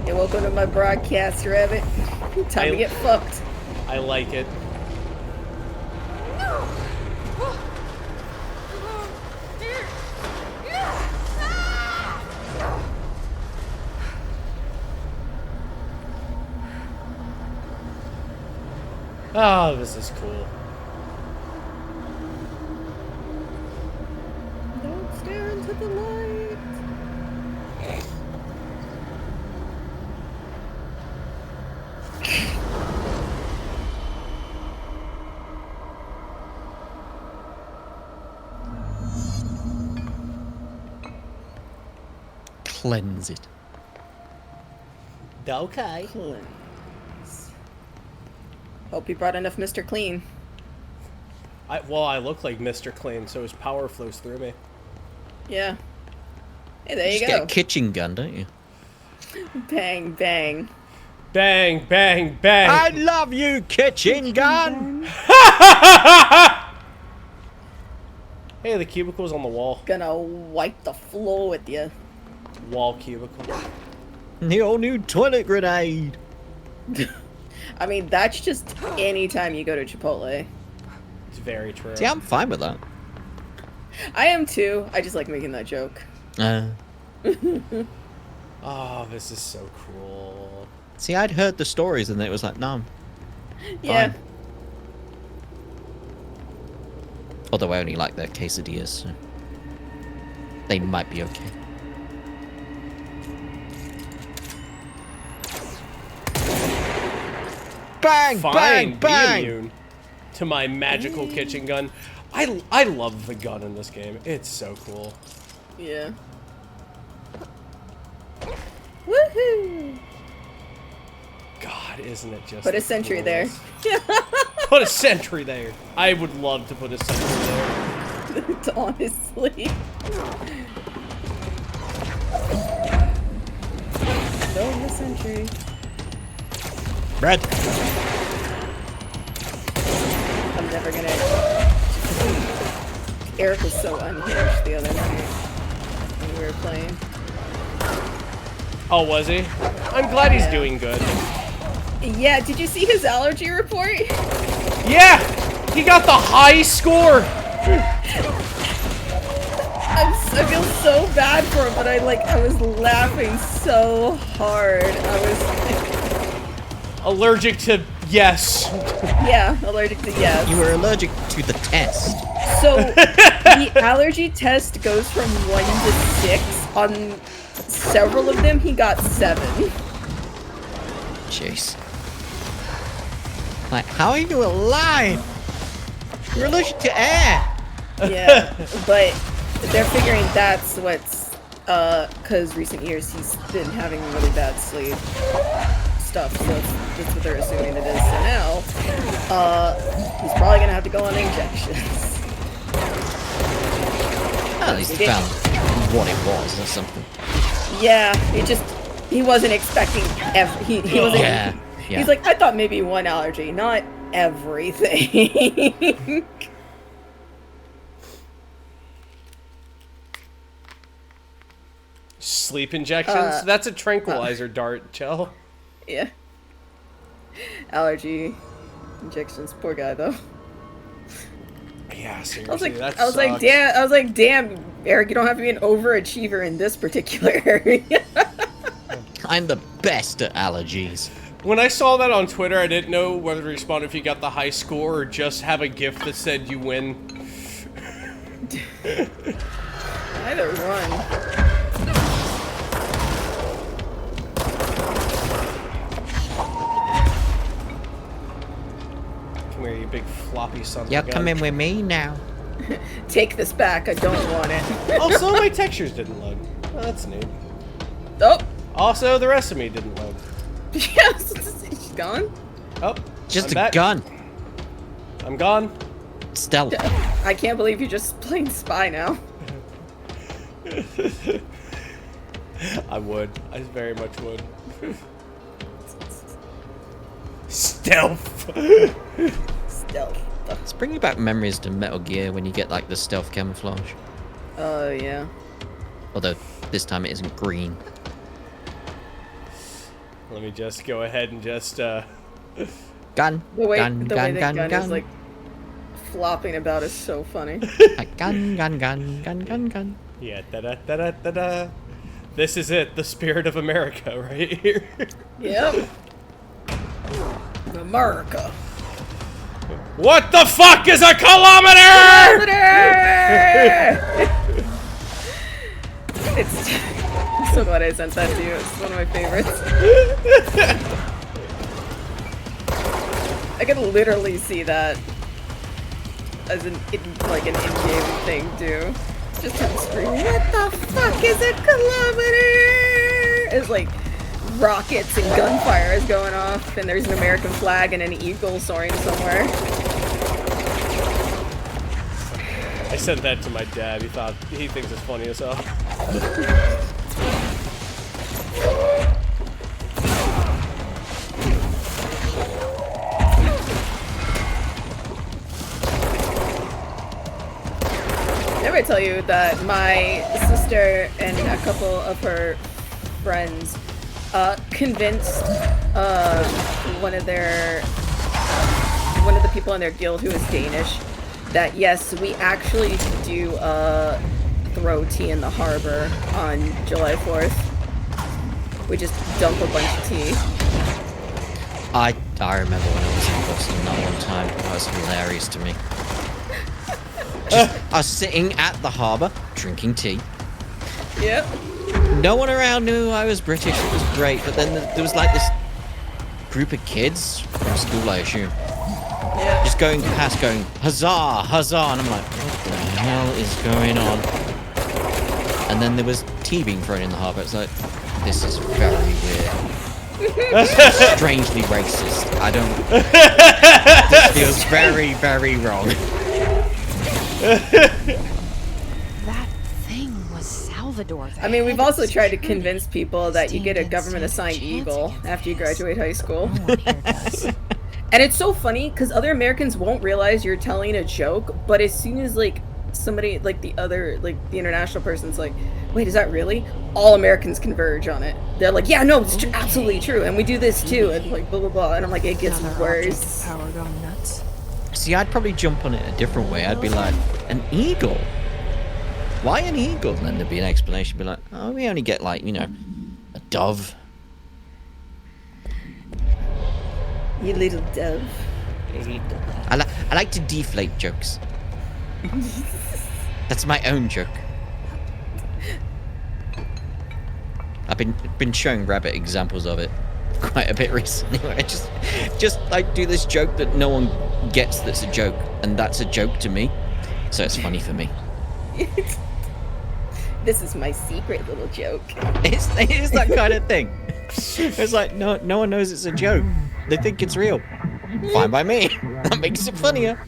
Hey, welcome to my broadcast, Rabbit. Time to get fucked. I like it. Oh, this is cool. Don't stare into the light. cleanse it. Okay. Cleanse. Hope you brought enough Mr. Clean. Well, I look like Mr. Clean, so his power flows through me. Yeah. Hey, there you Just go. get a kitchen gun, don't you? Bang, bang. Bang, bang, bang. I love you, kitchen gun! Hey, the cubicle's on the wall. Gonna wipe the floor with you. Wall cubicle. The all new toilet grenade! I mean, that's just any time you go to Chipotle. It's very true. See, I'm fine with that. I am too. I just like making that joke. Oh, this is so cool. See, I'd heard the stories and it was like, no. Yeah. Fine. Although I only like their quesadillas, so they might be okay. Bang! Fine, bang! be Bang! immune to my magical kitchen gun. I love the gun in this game. It's so cool. Yeah. Woohoo! God, isn't it just Put a the sentry there. coolest? Put a sentry there. I would love to put a sentry there. Honestly. No, the sentry. Red. I'm never gonna. Eric was so unhinged the other night when we were playing. Oh, was he? I'm glad he's Yeah. doing good. Yeah, did you see his allergy report? Yeah! He got the high score! I feel so bad for him, but I was laughing so hard. I was Allergic to yes. yeah, allergic to yes. You were allergic to the test. So the allergy test goes from 1 to 6. On several of them, he got 7. Jeez. Like, how are you alive? You're allergic to air. Yeah, but they're figuring that's what's because recent years he's been having really bad sleep stuff, so that's what they're assuming it is. So now, he's probably gonna have to go on injections. At least he found what it was or something. Yeah, he wasn't expecting he wasn't. Yeah. Yeah. He's like, I thought maybe one allergy, not everything. Sleep injections? That's a tranquilizer dart, Chell. Yeah. Allergy injections. Poor guy though. Yeah, seriously, I was like, that I was like, damn, Eric, you don't have to be an overachiever in this particular area. I'm the best at allergies. When I saw that on Twitter, I didn't know whether to respond if you got the high score or just have a gift that said you win. Either one. Come here, you big floppy son of a You're gun. coming with me now. Take this back. I don't want it. Also, my textures didn't load. Oh, that's neat. Oh. Also, the rest of me didn't load. Yes. She's gone. Oh, Just I'm a back. gun. I'm gone. Stealth. I can't believe you're just playing spy now. I would. I very much would. Stealth. Stealth. It's bringing back memories to Metal Gear when you get like the stealth camouflage. Oh yeah. Although this time it isn't green. Let me just go ahead and just Gun. The way gun. the gun. way gun. the gun gun. is like flopping about is so funny. Like, gun. Gun. Gun. Gun. Gun. Gun. yeah, da-da-da-da-da-da. This is it, the spirit of America right here. Yep. America. What the fuck is a kilometer? I'm so glad I sent that to you. It's one of my favorites. I could literally see that as like an in-game thing too. Just him screaming, "What the fuck is a kilometer?" It's like rockets and gunfire is going off, and there's an American flag and an eagle soaring somewhere. I sent that to my dad. He thinks it's funny as hell. Did I tell you that my sister and a couple of her friends convinced one of the people in their guild who is Danish that yes, we actually do throw tea in the harbor on July 4th. We just dump a bunch of tea. I remember when I was in Boston that one time. That was hilarious to me. I was sitting at the harbour drinking tea. Yep. No one around knew I was British. It was great. But then there was like this group of kids from school, I assume, Yep. just going past, going huzzah, huzzah, and I'm like, what the hell is going on? And then there was tea being thrown in the harbour. It's like, this is very weird. This is strangely racist. I don't. This feels very, very wrong. That thing was Salvador. I mean, we've also tried to convince people that you get a government-assigned eagle after you graduate high school. And it's so funny, because other Americans won't realize you're telling a joke, but as soon as, like, somebody, like, the international person's like, wait, is that really? All Americans converge on it. They're like, yeah, no, it's absolutely true, and we do this too, and like, blah, blah, blah. And I'm like, it gets worse. Power going nuts. See, I'd probably jump on it a different way. I'd be like, an eagle? Why an eagle? And then there'd be an explanation. Be like, oh, we only get, like, you know, a dove. You little dove. I like to deflate jokes. That's my own joke. I've been showing Rabbit examples of it quite a bit recently, where I just like do this joke that no one gets that's a joke, and that's a joke to me, so it's funny for me. This is my secret little joke. It is that kind of thing. It's like no one knows it's a joke. They think it's real. Fine by me. That makes it funnier.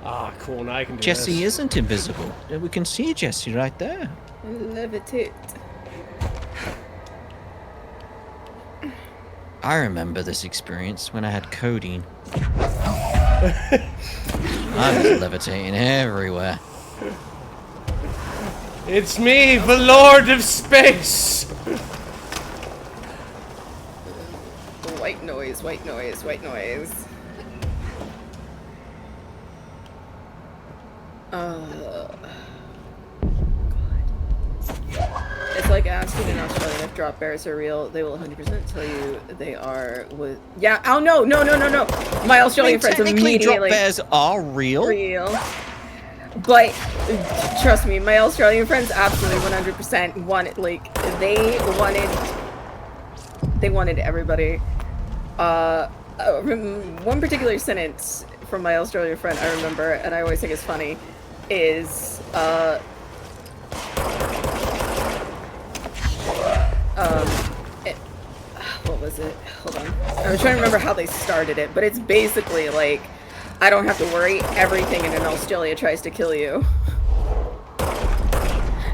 Ah, cool. Now I can do Jesse this. isn't invisible. We can see Jesse right there. Levitate. I remember this experience when I had codeine. I was levitating everywhere. It's me, the Lord of Space! White noise, white noise, white noise. It's like asking an Australian if drop bears are real. They will 100% tell you they are with... Yeah, oh no. My Australian friends technically immediately... drop bears are real. But trust me, my Australian friends absolutely 100% wanted, like, they wanted everybody. One particular sentence from my Australian friend I remember, and I always think it's funny, is, what was it? Hold on. I was trying to remember how they started it, but it's basically like, I don't have to worry, everything in Australia tries to kill you.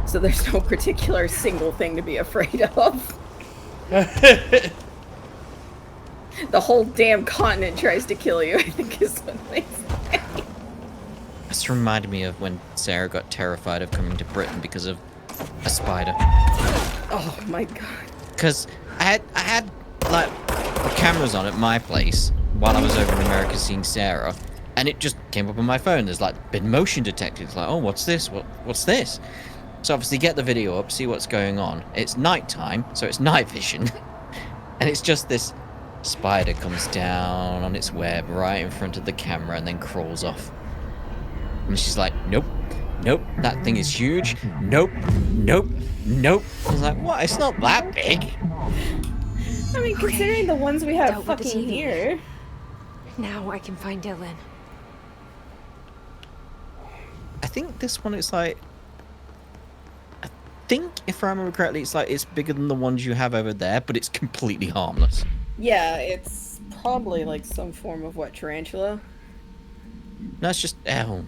So there's no particular single thing to be afraid of. The whole damn continent tries to kill you, I think is what they say. This reminded me of when Sarah got terrified of coming to Britain because of a spider. Oh my god. Because I had like cameras on at my place while I was over in America seeing Sarah, and it just came up on my phone. There's like been motion detected. It's like, oh, what's this? What's this? So obviously get the video up, see what's going on. It's nighttime, so it's night vision, and it's just this spider comes down on its web right in front of the camera and then crawls off. And she's like, nope, that thing is huge. Nope. I was like, what? It's not that big. I mean, considering the ones we have Dealt with the fucking TV. here. Now I can find Dylan. I think this one is like, I think if I remember correctly, it's like it's bigger than the ones you have over there, but it's completely harmless. Yeah, it's probably like some form of what, tarantula? No, it's just, I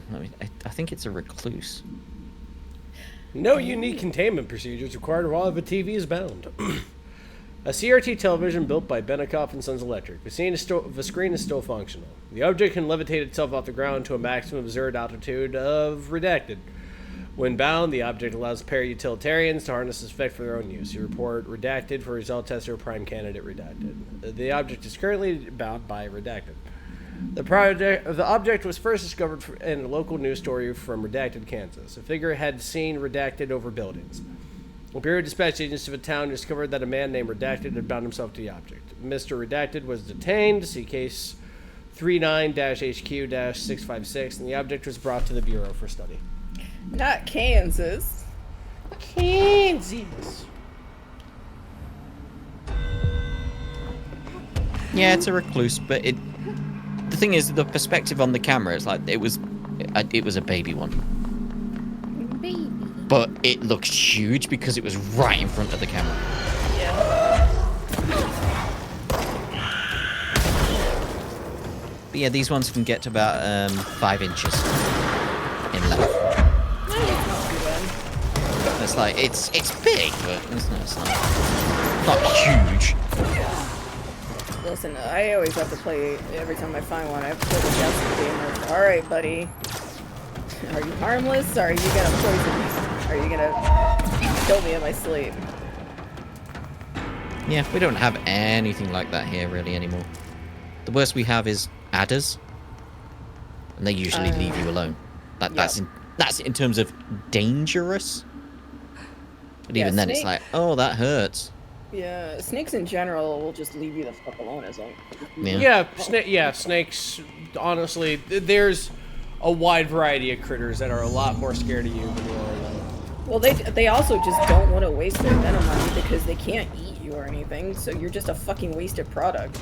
think it's a recluse. No unique containment procedures required while the TV is bound. A CRT television built by Benikoff and Sons Electric. The screen is still functional. The object can levitate itself off the ground to a maximum observed altitude of redacted. When bound, the object allows para-utilitarians to harness this effect for their own use. You report redacted for result tester, prime candidate redacted. The object is currently bound by redacted. The object was first discovered in a local news story from Redacted, Kansas. A figure had seen Redacted over buildings. A Bureau dispatched agents to the town discovered that a man named Redacted had bound himself to the object. Mr. Redacted was detained. See case 39-HQ-656, and the object was brought to the Bureau for study. Not Kansas. Kansas. Yeah, it's a recluse, but the thing is, the perspective on the camera is like it was a baby one. Baby. But it looks huge because it was right in front of the camera. Yeah. But yeah, these ones can get to about 5 inches in length. It's not too bad. It's like it's big, but it's not huge. Listen, I always have to play, every time I find one, I have to play the guessing game of, alright, buddy. Are you harmless? Or are you gonna poison me? Are you gonna kill me in my sleep? Yeah, we don't have anything like that here really anymore. The worst we have is adders, and they usually leave you alone. That's in terms of dangerous. But even then, it's like, oh, that hurts. Yeah, snakes in general will just leave you the fuck alone as long. Snakes. Honestly, there's a wide variety of critters that are a lot more scared of you than you are of them. Well, they also just don't want to waste their venom on you because they can't eat you or anything, so you're just a fucking wasted product.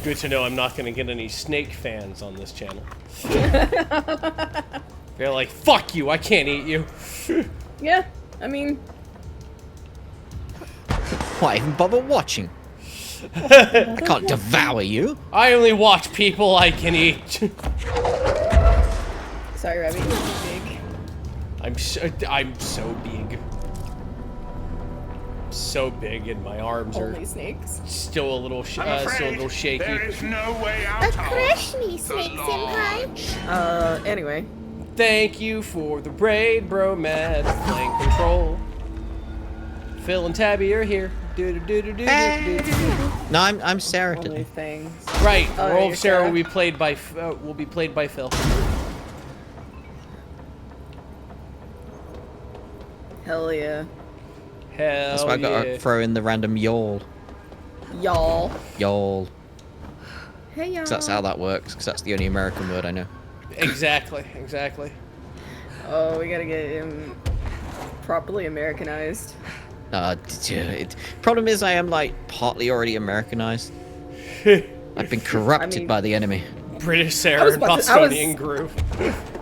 Good to know I'm not going to get any snake fans on this channel. They're like, fuck you, I can't eat you. Yeah, I mean... Why even bother watching? I can't devour you. I only watch people I can eat. Sorry, Rabbit, you're big. I'm so big. So big, and my arms Only are snakes. still a little shaky. There is no way out. Crush me, Snake Senpai. Anyway. Thank you for the raid, bro, Mad playing control. Phil and Tabby are here. No, I'm Sarah Only today. things. Right, Oh, Role you're of Sarah Sarah? will be played by Phil. Hell yeah. Hell That's why I gotta throw in the random y'all. Y'all. Y'all. Hey, y'all. 'Cause that's how that works, because that's the only American word I know. Exactly. Oh, we gotta get him properly Americanized. Problem is I am like partly already Americanized. I've been corrupted by the enemy. British Sarah and Bostonian groove.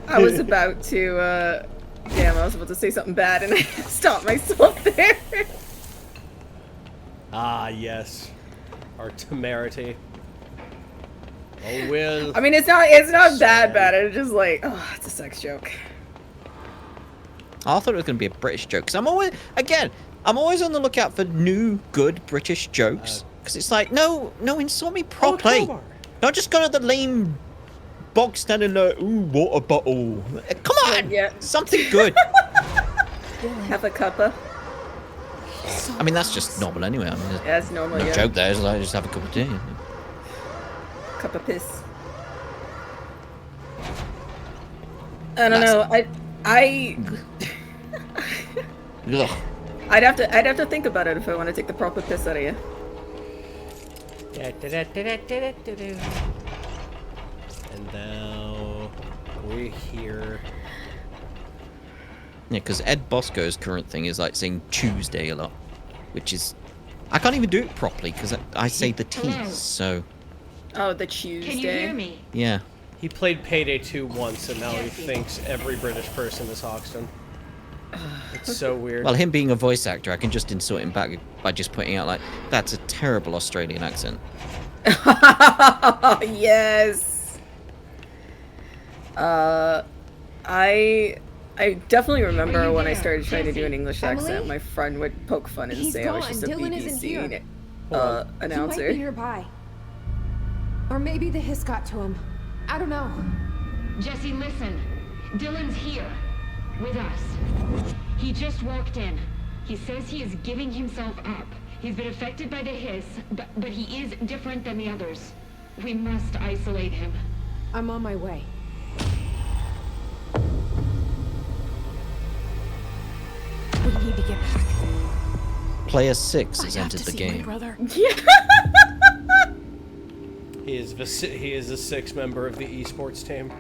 I was about to, damn, I was about to say something bad and I stopped myself there. Ah, yes. Our temerity. Oh, Will. I mean, it's not that bad. It's just like, oh, it's a sex joke. I thought it was going to be a British joke, because I'm always on the lookout for new, good British jokes. Because it's like, no, insult me properly. Not just go to the lame bog standing there, ooh, water bottle. Come on! Yeah. Something good. Have a cuppa. I mean, that's just normal anyway. I mean, there's Yeah, that's normal, no yeah. joke there, it's like just have a cup of tea. Cup of piss. I don't know. Ugh. I'd have to think about it if I want to take the proper piss out of you. And now we're here. Yeah, because Ed Bosco's current thing is like saying Tuesday a lot, which is... I can't even do it properly because I say the T's, so... Oh, the Tuesday. Can you hear me? Yeah. He played Payday 2 once, and now he thinks every British person is Hoxton. It's so weird. Well, him being a voice actor, I can just insult him back by just pointing out, like, that's a terrible Australian accent. Yes. I definitally remember when I started trying to do an English accent, my friend would poke fun and say I was just a Dylan isn't here. BBC He might announcer. be nearby. Or maybe the hiss got to him. I don't know. Jesse, listen. Dylan's here. With us. He just walked in. He says he is giving himself up. He's been affected by the hiss, but he is different than the others. We must isolate him. I'm on my way. We need to get back. Player 6 has I have entered to the see game. my brother. He is a sixth member of the esports team.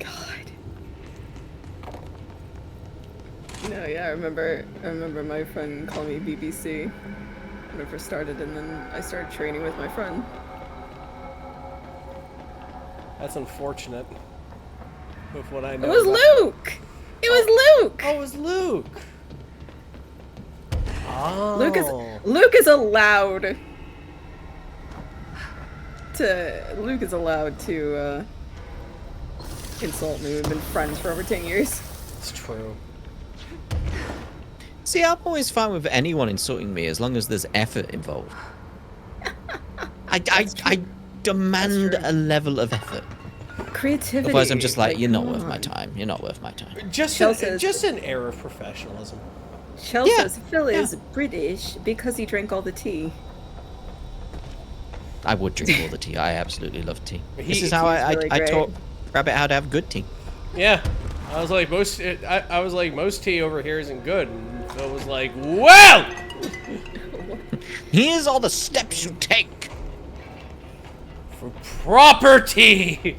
God. No, yeah, I remember my friend called me BBC when I first started, and then I started training with my friend. That's unfortunate. With what I know. It was about- Luke! It was Luke! Oh, it was Luke. Oh. Luke is allowed to insult me. We've been friends for over 10 years. It's true. See, I'm always fine with anyone insulting me as long as there's effort involved. I demand a level of effort. Creativity. Otherwise, I'm just like, you're not come worth my on. time. You're not worth my time. Just an air of professionalism. Shell Yeah, says Phil is British because he drank all the tea. I would drink all the tea. I absolutely love tea. This is how Tea's really I great. taught Rabbit how to have good tea. Yeah, I was like most tea over here isn't good, and Phil was like, well, Here's all the steps you take. for proper tea.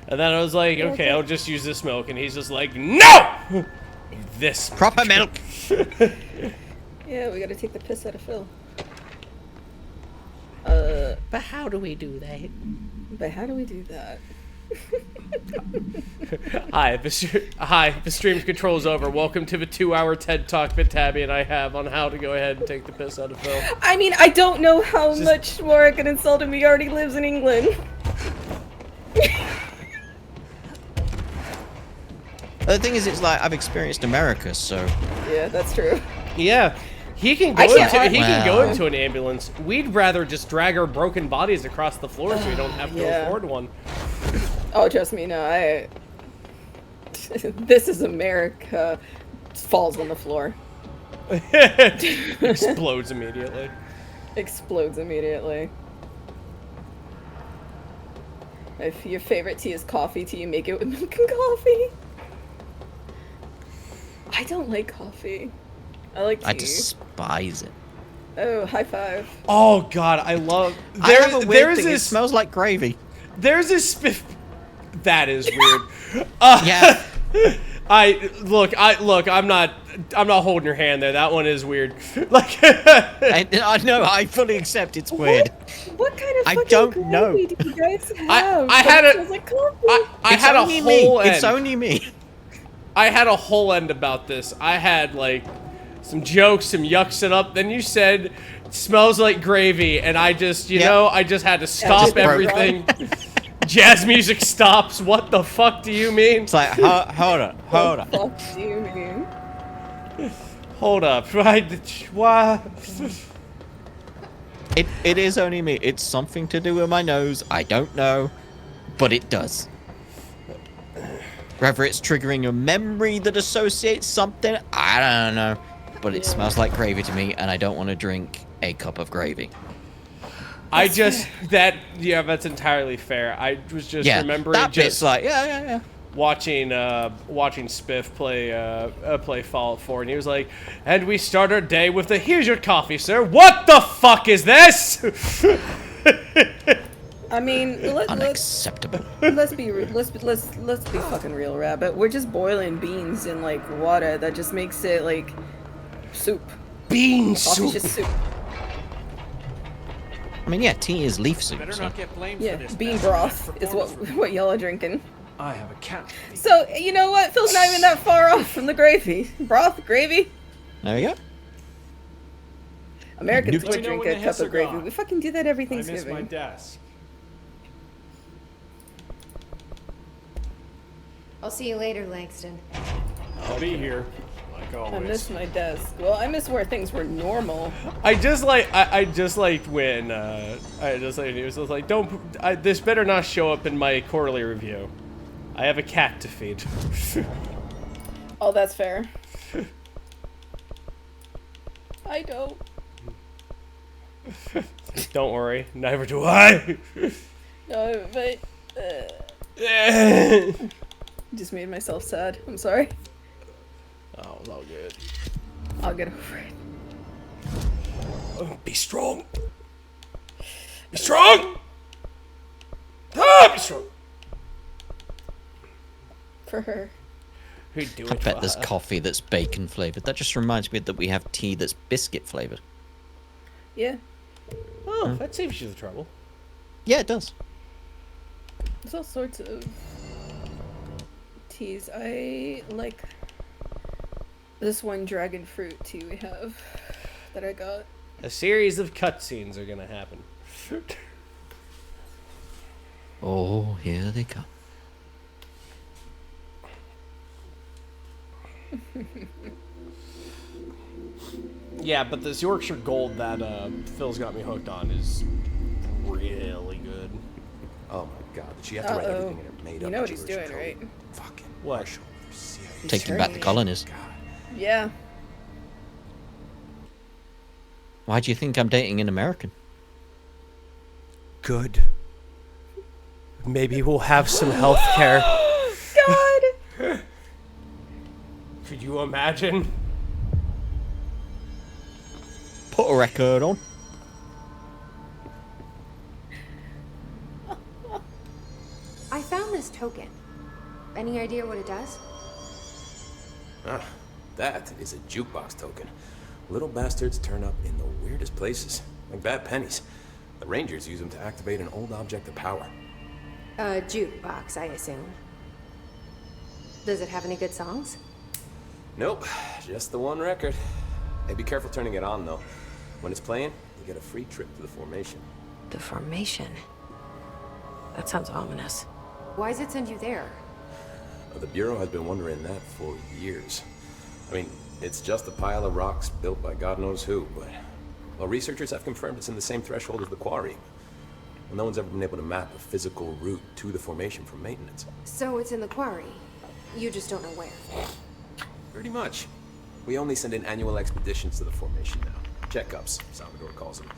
And then I was like, okay, I'll just use this milk, and he's just like, no, this Proper milk. Yeah, we gotta take the piss out of Phil. But how do we do that? But how do we do that? Hi, the stream control's over. Welcome to the 2-hour TED Talk that Tabby and I have on how to go ahead and take the piss out of Phil. I mean, I don't know how much more I can insult him. He already lives in England. The thing is, it's like I've experienced America, so Yeah, that's true. Yeah. He can go into an ambulance. We'd rather just drag our broken bodies across the floor so we don't have to Yeah. afford one. Oh, trust me, no, This is America. Falls on the floor. Explodes immediately. Explodes immediately. If your favorite tea is coffee tea, you make it with milk and coffee. I don't like coffee. I like tea. I despise it. Oh, high five. Oh God, I love. I have a weird thing. It smells like gravy. There's this. That is weird. Yeah. I'm not holding your hand there. That one is weird. Like. I know. I fully accept it's weird. What kind of I fucking don't gravy know. do you guys have? I had It a. smells like coffee. I It's had a only whole me. end. It's only me. I had a whole end about this. I had like some jokes, some yucks it up. Then you said it smells like gravy, and I just, you know, I just had to stop just broke. everything. Jazz music stops. What the fuck do you mean? It's like, hold on. What the fuck do you mean? Hold up. What? It is only me. It's something to do with my nose. I don't know, but it does. Whether it's triggering a memory that associates something, I don't know. But it smells like gravy to me, and I don't want to drink a cup of gravy. That's entirely fair. I was just remembering that bit's like, yeah. Watching Spiff play Fallout 4, and he was like, and we start our day with the here's your coffee, sir. What the fuck is this? I mean, Unacceptable. let's be fucking real, Rabbit. We're just boiling beans in like water that just makes it like soup. Bean Coffee's soup. just soup. I mean, yeah, tea is leaf soup. Better So. not get blamed Yeah, for this. bean mess. broth is what y'all are drinking. I have a cat. So you know what? Phil's not even that far off from the gravy. Broth, gravy. There we go. Americans Let would me know drink when a the cup hiss are of gravy. gone. We fucking do that every I miss my Thanksgiving. desk. I'll see you later, Langston. I'll be here, like I always. miss my desk. Well, I miss where things were normal. I just liked when he was just like, this better not show up in my quarterly review. I have a cat to feed. Oh, that's fair. I don't. Don't worry, neither do I. No, but just made myself sad. I'm sorry. Oh, it's all good. I'll get over it. Oh, be strong. Be strong. Ah, be strong. For her. Who'd do I it? bet there's coffee that's bacon flavored. That just reminds me that we have tea that's biscuit flavored. Yeah. Oh, that saves you the trouble. Yeah, it does. There's all sorts of teas. I like this one dragon fruit tea we have that I got. A series of cutscenes are gonna happen. Oh, here they come. Yeah, but this Yorkshire Gold that Phil's got me hooked on is really good. Oh my god, did she have to write everything in it made You up? know what he's doing, right? Fucking What? Marshall, you're serious. Taking back the colonies. Yeah. Why do you think I'm dating an American? Good. Maybe we'll have some health care. God! Could you imagine? Put a record on. I found this token. Any idea what it does? Ah, that is a jukebox token. Little bastards turn up in the weirdest places, like bad pennies. The Rangers use them to activate an old object of power. A jukebox, I assume. Does it have any good songs? Nope, just the one record. Hey, be careful turning it on, though. When it's playing, you get a free trip to the formation. The formation? That sounds ominous. Why does it send you there? The Bureau has been wondering that for years. I mean, it's just a pile of rocks built by God knows who, but... Well, researchers have confirmed it's in the same threshold as the quarry. Well, no one's ever been able to map a physical route to the formation for maintenance. So it's in the quarry. You just don't know where. Pretty much. We only send in annual expeditions to the formation now. Checkups, Salvador calls them.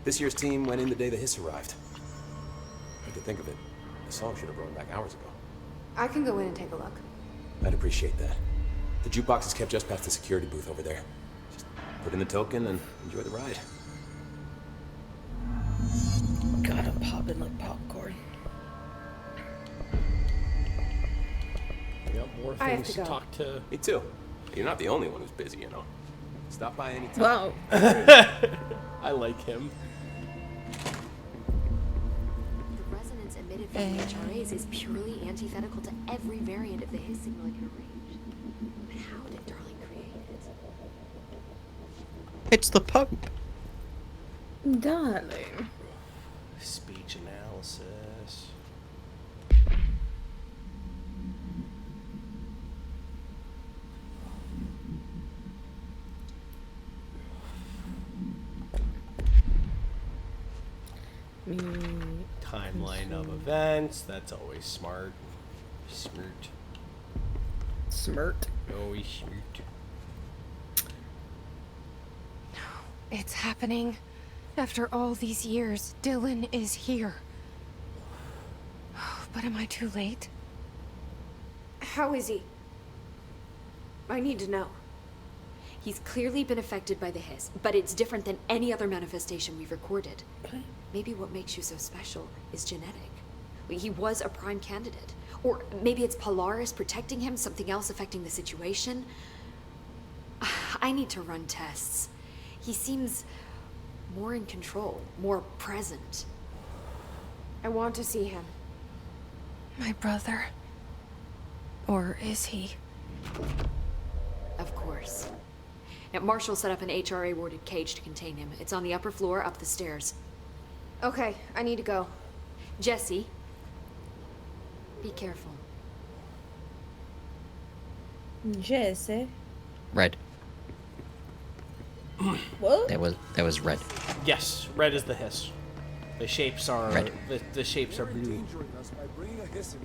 This year's team went in the day the Hiss arrived. Come to think of it, the song should have run back hours ago. I can go in and take a look. I'd appreciate that. The jukebox is kept just past the security booth over there. Just put in the token and enjoy the ride. God, I'm popping like popcorn. We got more I have things to to go. talk to. Me too. You're not the only one who's busy, you know. Stop by anytime. Wow. I like him. The resonance emitted from the HRAs is purely antithetical to every variant of the Hiss signal it can arrange. But how did Darling create it? It's the Pope. Darling. Speech analysis. Timeline of events. That's always smart. Smart. Smirt. Always smart. It's happening. After all these years, Dylan is here. But am I too late? How is he? I need to know. He's clearly been affected by the Hiss, but it's different than any other manifestation we've recorded. Maybe what makes you so special is genetic. He was a prime candidate. Or maybe it's Polaris protecting him, something else affecting the situation. I need to run tests. He seems more in control, more present. I want to see him. My brother? Or is he? Of course. Now, Marshall set up an HRA-warded cage to contain him. It's on the upper floor, up the stairs. Okay, I need to go. Jesse, be careful. Jesse. Red. What? There was red. Yes, red is the Hiss. The shapes are Red. The shapes are blue. Endangering us by bringing a Hiss in.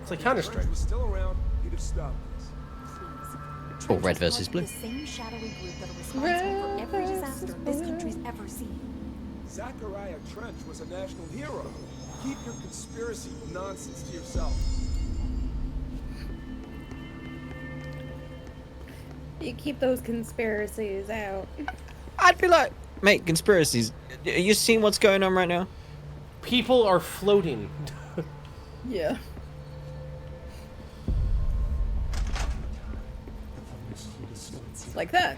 It's like Counter-Strike. If he was still around, he'd have stopped this. Or red versus blue. The same shadowy group that are responsible for every disaster this country's ever seen. Zachariah Trench was a national hero. Keep your conspiracy nonsense to yourself. You keep those conspiracies out. I'd be like, mate, conspiracies. Are you seeing what's going on right now? People are floating. Yeah. Like that.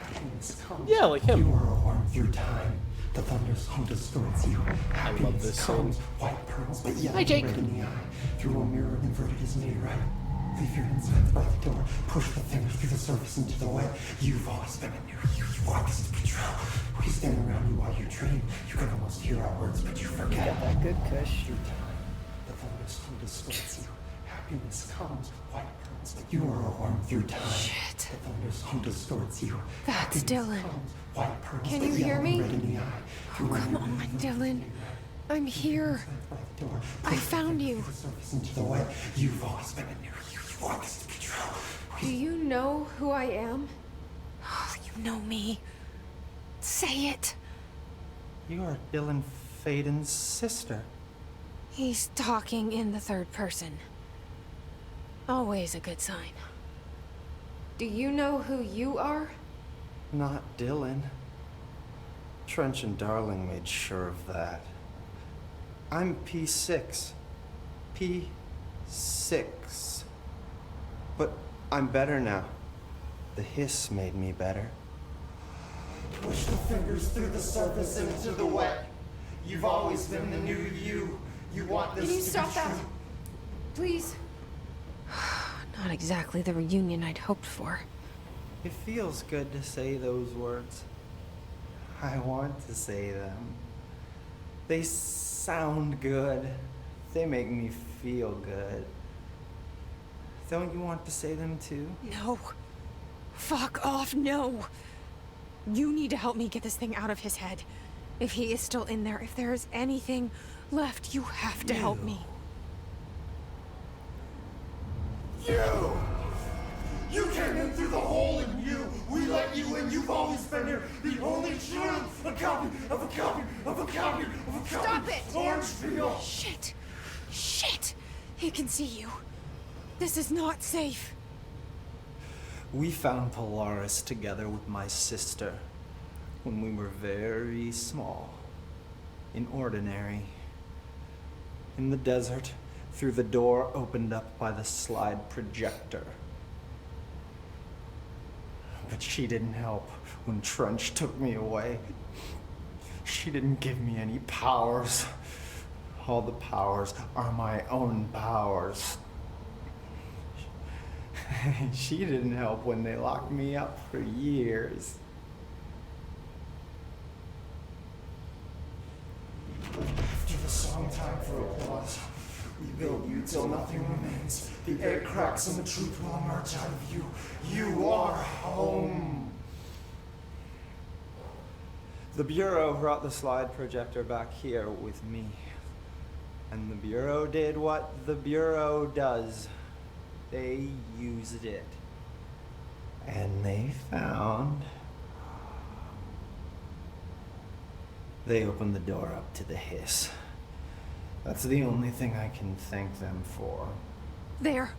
Yeah, like him. You are a worm through time. The thunder's home distorts you. I love this comes, white pearls, but yellow Hi, Jake. red in the eye. Through a mirror inverted is made right. Leave your insides by the door. Push the fingers through the surface into the wet. You've always been a new you. You want this to be true. We stand around you while you dream. You can almost hear our words, but you forget. Got that good kush. Through time, the thunder's home distorts you. Happiness comes, white pearls, but you are a worm through time. Shit. The thunder's home distorts you. That's Dylan. White pearls, Can but you hear yellow me? red in the eye. Oh, come on, Dylan. I'm here. I found you. Into the wet. You've always been a new you. You want this to be true. Do you know who I am? Oh, you know me. Say it. You are Dylan Faden's sister. He's talking in the third person. Always a good sign. Do you know who you are? Not Dylan. Trench and Darling made sure of that. I'm P6. P6. But I'm better now. The hiss made me better. Push the fingers through the surface into the wet. You've always been the new you. You want this Can you to stop be that? true. Please. Not exactly the reunion I'd hoped for. It feels good to say those words. I want to say them. They sound good. They make me feel good. Don't you want to say them too? No. Fuck off, no. You need to help me get this thing out of his head. If he is still in there, if there is anything left, you have to help me. You came in through the hole in you. We let you in. You've always been here. The only truth. A copy of a copy of a copy of a copy. Stop it! Orange peel. Shit. Shit. He can see you. This is not safe. We found Polaris together with my sister when we were very small, in Ordinary, in the desert, through the door opened up by the slide projector. But she didn't help when Trench took me away. She didn't give me any powers. All the powers are my own powers. She didn't help when they locked me up for years. After the song, time for applause. We build you till nothing remains. The egg cracks and the truth will emerge out of you. You are home. The Bureau brought the slide projector back here with me. And the Bureau did what the Bureau does. They used it. And they found... They opened the door up to the hiss. That's the only thing I can thank them for. There.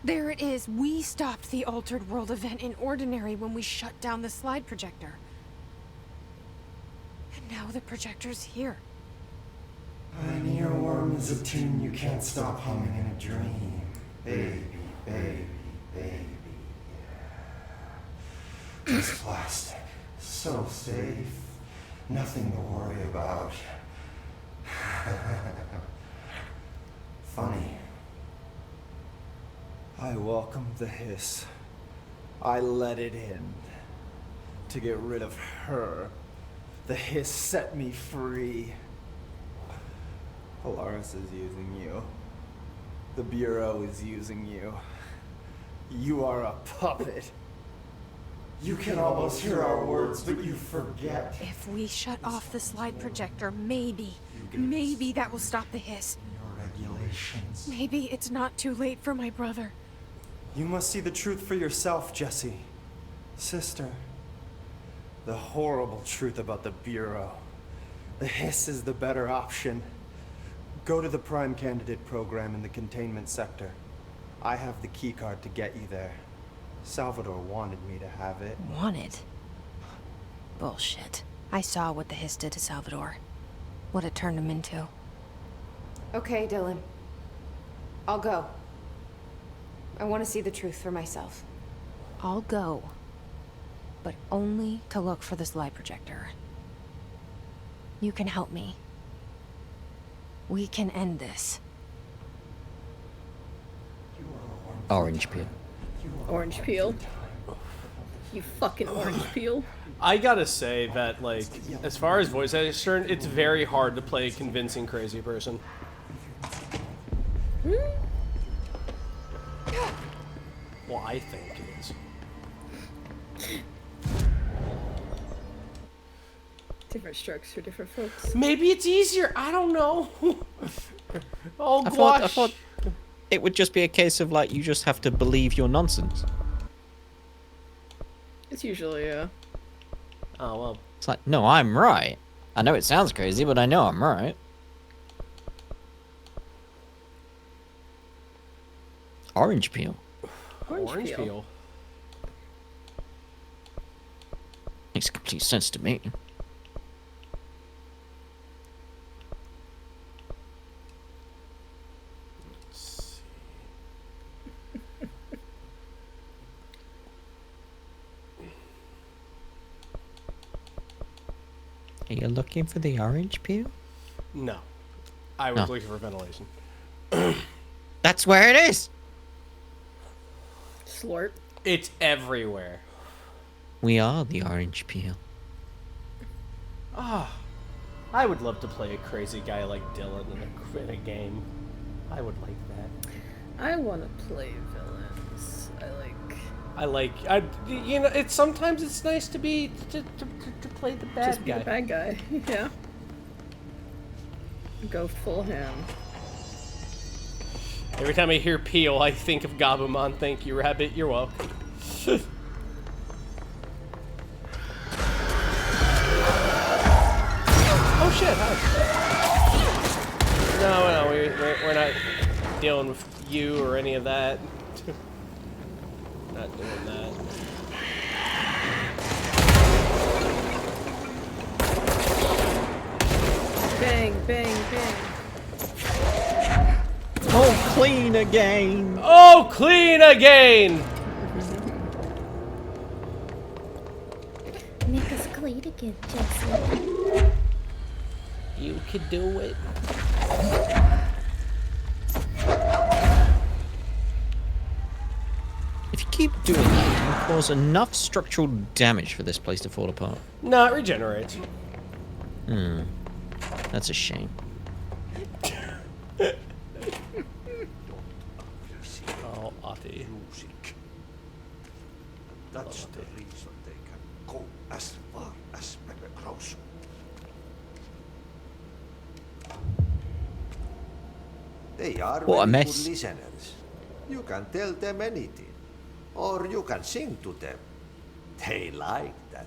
There it is. We stopped the Altered World event in Ordinary when we shut down the slide projector. And now the projector's here. An earworm is a tune you can't stop humming in a dream. Baby, baby, baby, yeah. Just plastic. So safe. Nothing to worry about. Funny. I welcomed the hiss. I let it in. To get rid of her. The hiss set me free. Polaris is using you. The Bureau is using you. You are a puppet. You can almost hear our words, but you forget. If we shut off the slide projector, maybe that will stop the hiss. Your regulations. Maybe it's not too late for my brother. You must see the truth for yourself, Jesse. Sister, the horrible truth about the Bureau. The Hiss is the better option. Go to the Prime Candidate program in the containment sector. I have the keycard to get you there. Salvador wanted me to have it. Wanted? Bullshit. I saw what the Hiss did to Salvador. What it turned him into. Okay, Dylan. I'll go. I want to see the truth for myself. I'll go. But only to look for this light projector. You can help me. We can end this. Orange peel. Orange peel. You fucking orange peel. I gotta say that, like, as far as voice acting is concerned, it's very hard to play a convincing crazy person. Well, I think it is. Different strokes for different folks. Maybe it's easier. I don't know. Oh, I gosh. thought it would just be a case of, like, you just have to believe your nonsense. It's usually, Oh, well. It's like, no, I'm right. I know it sounds crazy, but I know I'm right. Orange peel. Orange peel. Makes complete sense to me. Are you looking for the orange peel? No. I was No. looking for ventilation. That's where it is! Slurp. It's everywhere. We are the orange peel. Ah, I would love to play a crazy guy like Dylan in a game. I would like that. I want to play villains. You know, it's sometimes it's nice to be to play the bad Just be guy. the bad guy. Yeah. Go full ham. Every time I hear Peel, I think of Gabumon. Thank you, Rabbit. You're welcome. Oh shit! Hi. No, we're not dealing with you or any of that. Not doing that. Bang, bang, bang. Oh, clean again! Oh, clean again! Make us clean again, Jesse. You could do it. If you keep doing that, you can cause enough structural damage for this place to fall apart. No, it regenerates. That's a shame. Oh, Ati. That's the reason they can go as far as Pepegroso. They are What a very mess. good listeners. You can tell them anything, or you can sing to them. They like that.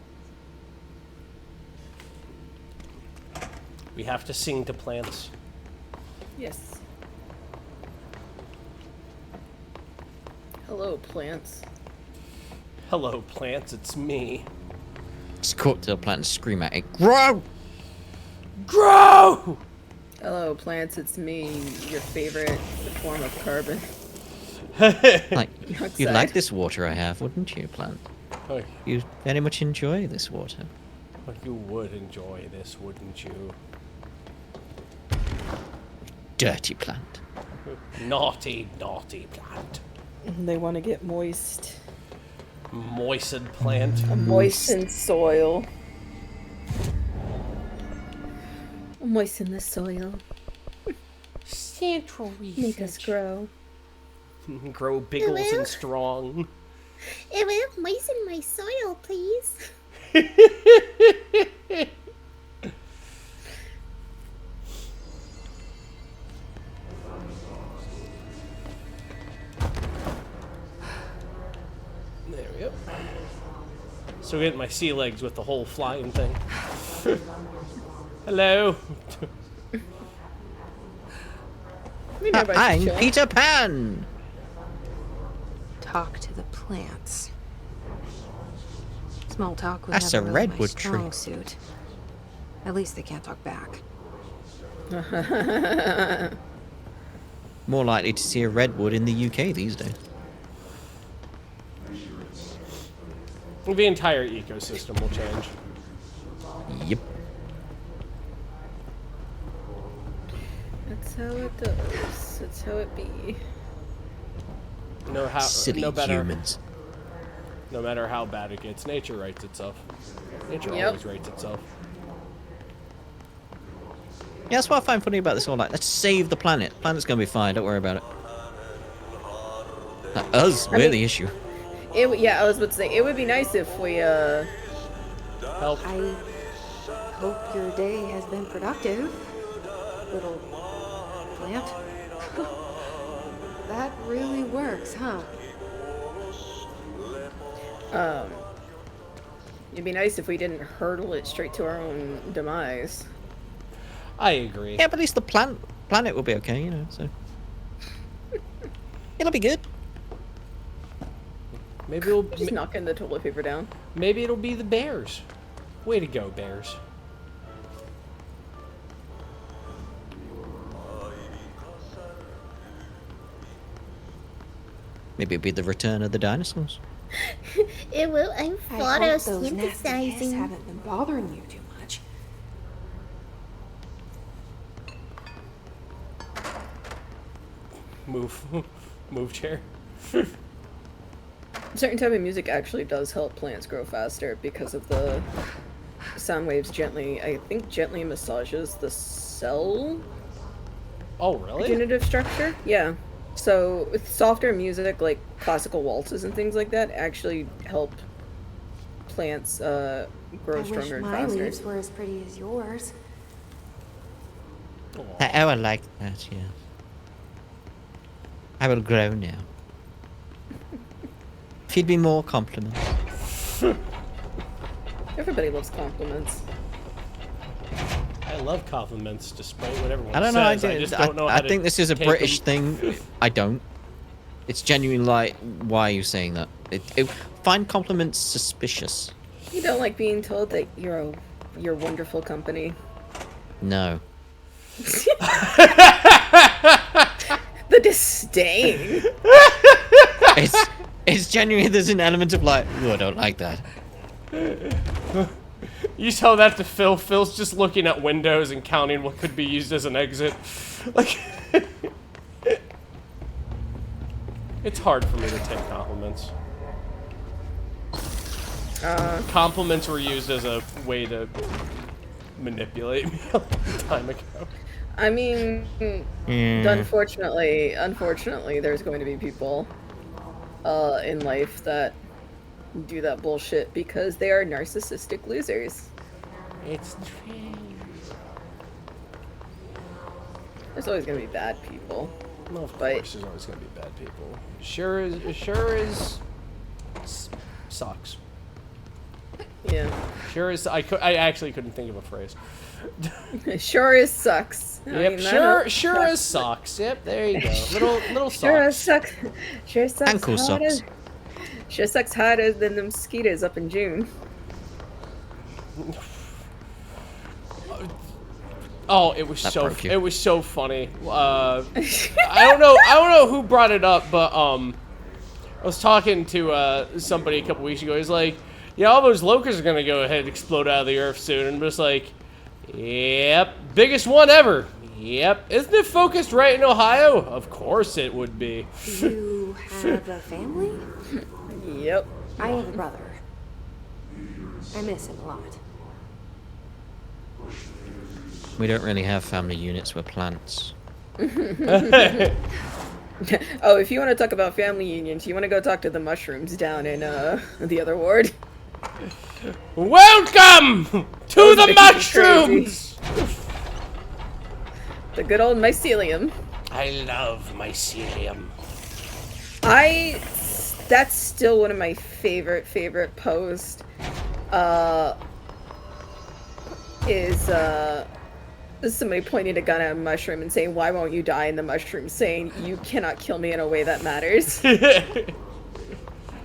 We have to sing to plants. Yes. Hello, plants. Hello, plants. It's me. Just go up to the plant and scream at it. Grow! Grow! Hello, plants. It's me, your favorite form of carbon. Like, you'd Outside. like this water I have, wouldn't you, plant? Oh, You very much enjoy this water. you would enjoy this, wouldn't you? Dirty plant. Naughty, naughty plant. They want to get moist. Moistened plant. A moistened soil. Moisten the soil. Central Make us grow. Grow biggles and strong. It will moisten my soil, please. There we go. Still getting my sea legs with the whole flying thing. Hello. I'm Peter Pan. Talk to the plants. Small talk was That's never a really redwood my tree. strong suit. At least they can't talk back. More likely to see a redwood in the UK these days. The entire ecosystem will change. Yep. That's how it does. That's how it be. Silly humans. No matter how bad it gets, nature rights itself. Nature Yep. always rights itself. Yeah, that's what I find funny about this whole, like, let's save the planet. Planet's gonna be fine, don't worry about it. Like, us, we're the issue. Yeah, I was about to say, it would be nice if we, help. I hope your day has been productive, little plant. That really works, huh? It'd be nice if we didn't hurtle it straight to our own demise. I agree. Yeah, but at least the planet will be okay, you know, so. It'll be good. Maybe we'll just knocking the toilet paper down. Maybe it'll be the bears. Way to go, bears. Maybe it'll be the return of the dinosaurs. It will. I'm I hope those nasty hiss photosynthesizing. haven't been bothering you too much. Move chair. Certain type of music actually does help plants grow faster because of the sound waves I think gently massages the cell Oh, really? regenerative structure. Yeah. So with softer music like classical waltzes and things like that actually help plants grow I wish stronger and my faster. leaves were as pretty as yours. I like that, yeah. I will grow now. Feed me more compliments. Everybody loves compliments. I love compliments, despite what everyone I don't know. says. I just don't know how I to think this is a take British them. thing. I don't. It's genuinely like, why are you saying that? Find compliments suspicious. You don't like being told that you're wonderful company. No. The disdain. It's genuinely, there's an element of like, oh, I don't like that. You tell that to Phil. Phil's just looking at windows and counting what could be used as an exit. Like, it's hard for me to take compliments. Compliments were used as a way to manipulate me a long time ago. I mean, unfortunately, there's going to be people in life that do that bullshit because they are narcissistic losers. It's true. There's always going to be bad people. Well, of course, there's always going to be bad people. Sure is sucks. Yeah. Sure is. I actually couldn't think of a phrase. Sure as sucks. I Yep. mean, Sure as socks. Yep. There you go. Little socks. Sure as sucks. Sure sucks. Ankle harder. socks. Sure sucks harder than them mosquitoes up in June. Oh, it was That so broke you. it was so funny. I don't know who brought it up, but I was talking to somebody a couple weeks ago. He's like, "Yeah, all those locusts are gonna go ahead and explode out of the earth soon." And I'm just like, "Yep, biggest one ever. Yep, isn't it focused right in Ohio? Of course it would be." You have a family? Yep. I have a brother. I miss him a lot. We don't really have family units, we're plants. Oh, if you want to talk about family unions, you want to go talk to the mushrooms down in the other ward. Welcome to Those the make me mushrooms. The good old mycelium. I love mycelium. That's still one of my favorite posts is somebody pointing a gun at a mushroom and saying, "Why won't you die?" And the mushroom saying, "You cannot kill me in a way that matters."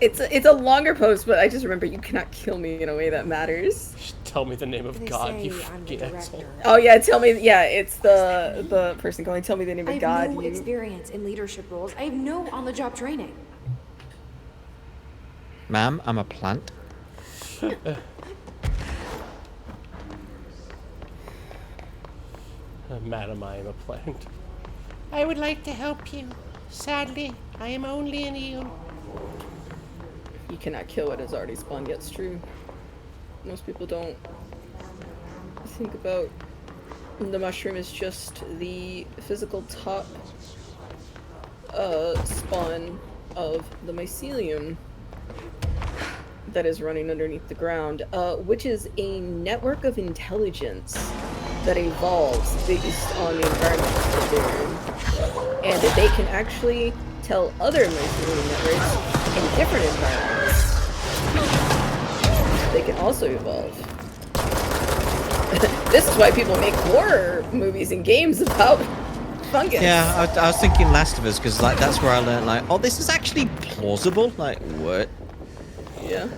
It's a longer post, but I just remember, "You cannot kill me in a way that matters." Tell me the name of God, you fucking asshole. Oh yeah, tell me. Yeah, it's the person going, "Tell me the name I of have God." no experience in leadership roles. I have no on-the-job training. Ma'am, I'm a plant. Madam, I am a plant. I would like to help you. Sadly, I am only an eel. You cannot kill what has already spawned. It's true. Most people don't think about the mushroom as just the physical top spawn of the mycelium that is running underneath the ground, which is a network of intelligence that evolves based on the environment that they're in, and that they can actually tell other mycelium networks in different environments they can also evolve. This is why people make horror movies and games about fungus. Yeah, I was thinking Last of Us, because like that's where I learned, like, oh, this is actually plausible. Like, what? Yeah.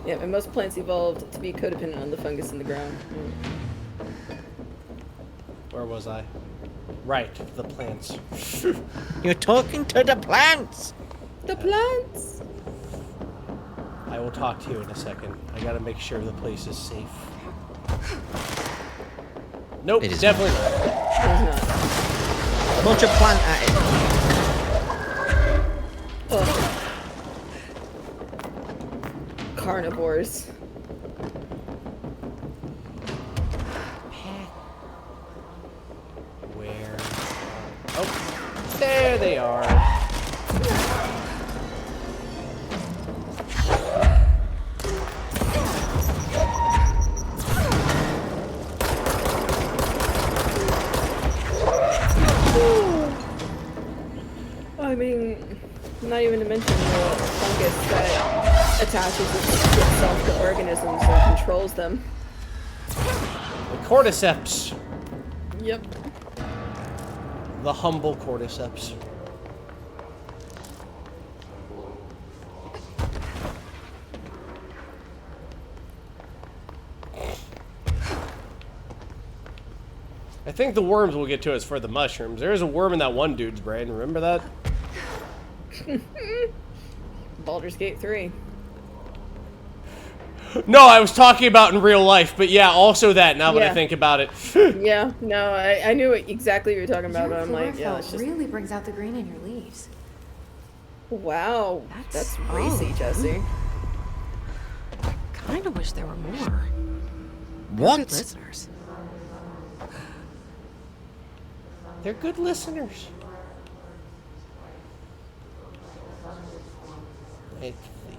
Yeah, and most plants evolved to be codependent on the fungus in the ground. Where was I? Right, the plants. You're talking to the plants! The plants! I will talk to you in a second. I gotta make sure the place is safe. Nope, It is definitely not. It is not. Launch a plant at it. Oh. Carnivores. Where? Oh, there they are. I mean, not even to mention the fungus that attaches itself to organisms and controls them. The cordyceps. Yep. The humble cordyceps. I think the worms will get to us for the mushrooms. There's a worm in that one dude's brain. Remember that? Baldur's Gate 3. No, I was talking about in real life, but yeah, also that, now that I Yeah. think about it. Yeah, no, I knew exactly what you were talking about, Your but I'm like, yeah, it's chlorophyll just... really brings out the green in your leaves. Wow, that's racy, Jesse. Kinda wish there were more. What? Good listeners. They're good listeners. Let's see.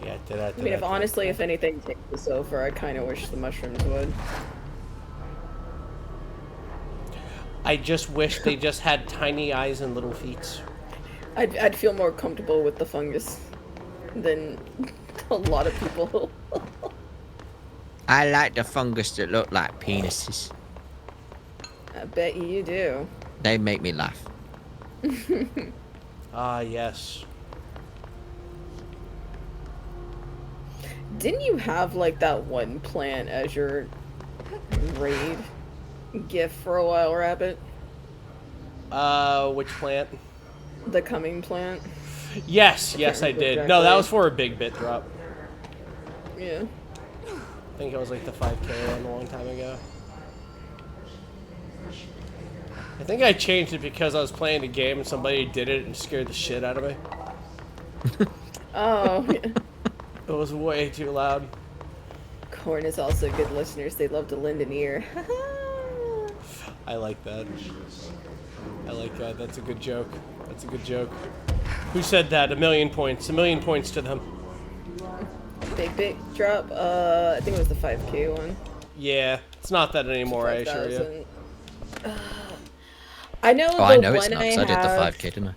Yeah, I mean, if honestly, if anything takes us so far, I kind of wish the mushrooms would. I just wish they just had tiny eyes and little feet. I'd feel more comfortable with the fungus than a lot of people. I like the fungus that look like penises. I bet you do. They make me laugh. Ah, yes. Didn't you have like that one plant as your raid gift for a while, Rabbit? Which plant? The coming plant. Yes, yes, I did. No, that was for a big bit drop. Yeah. I think it was like the 5K one a long time ago. I think I changed it because I was playing a game and somebody did it and scared the shit out of me. Oh. Yeah. It was way too loud. Corn is also good listeners. They love to lend an ear. I like that. I like that. That's a good joke. That's a good joke. Who said that? 1,000,000 points. 1,000,000 points to them. Big drop. I think it was the 5K one. Yeah, it's not that anymore, I assure you. 5,000. I know Oh, the I know one it's not, 'cause I did the have- 5K, didn't I?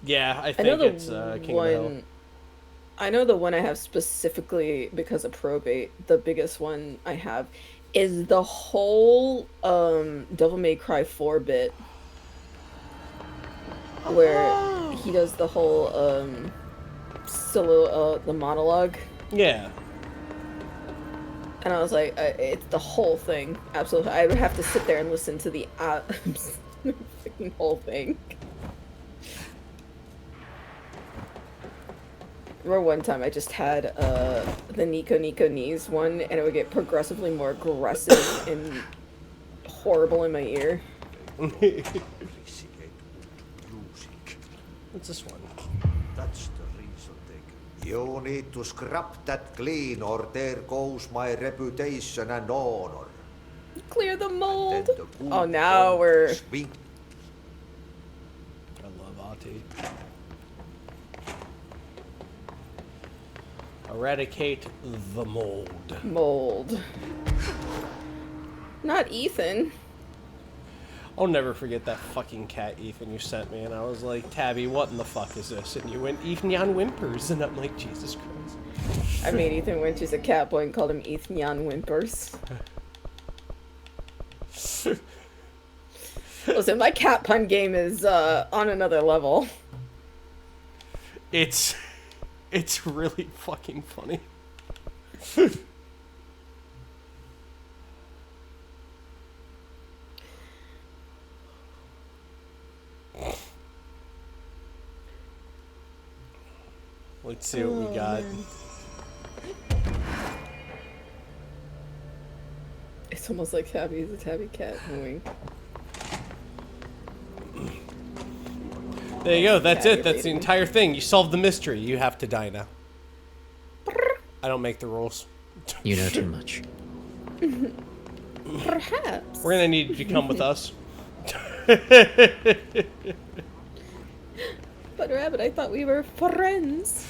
Yeah, I I think know the it's King of the Hill. one. I know the one I have specifically because of probate. The biggest one I have is the whole Devil May Cry 4 bit, where he does the whole solo the monologue. Yeah. And I was like, it's the whole thing. Absolutely, I would have to sit there and listen to the freaking whole thing. Remember one time I just had the Nico Nico Knees one, and it would get progressively more aggressive and horrible in my ear. What's this one? That's the reason they... You need to scrap that clean, or there goes my reputation and honor. Clear the mold. Then the good Oh, now old we're. swing. I love Ahti. Eradicate the mold. Mold. Not Ethan. I'll never forget that fucking cat, Ethan, you sent me, and I was like, Tabby, what in the fuck is this? And you went, Ethan Jan Whimpers, and I'm like, Jesus Christ. I made Ethan Winters a cat boy and called him Ethan Jan Whimpers. Listen, my cat pun game is on another level. It's really fucking funny. Let's see what we got. Man. It's almost like Tabby's a tabby cat. Wink. There you go. That's Tabby it. That's the rating. entire thing. You solved the mystery. You have to die now. I don't make the rules. You know too much. Perhaps. We're gonna need you to come with us. But Rabbit, I thought we were friends.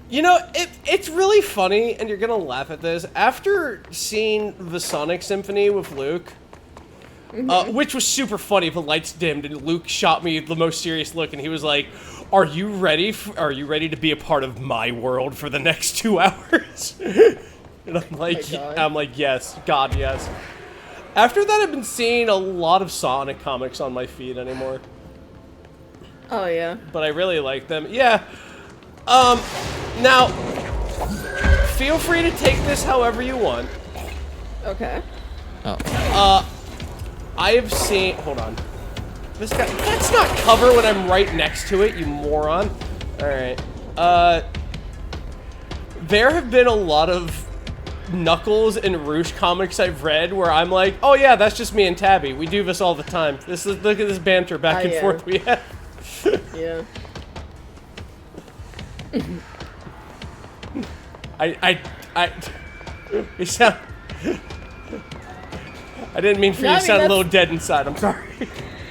You know, it's really funny, and you're gonna laugh at this. After seeing the Sonic Symphony with Luke, which was super funny, the lights dimmed, and Luke shot me the most serious look, and he was like, "Are you ready? Are you ready to be a part of my world for the next 2 hours?" And I'm like, yes, God, yes. After that, I've been seeing a lot of Sonic comics on my feed anymore. Oh yeah. But I really like them. Yeah. Now, feel free to take this however you want. Okay. Oh. I have seen. Hold on. This guy. That's not cover when I'm right next to it, you moron. All right. There have been a lot of Knuckles and Rouge comics I've read where I'm like, oh yeah, that's just me and Tabby. We do this all the time. Look at this banter back and forth we have. Yeah. You sound. I didn't mean for you to sound a little dead inside. I'm sorry.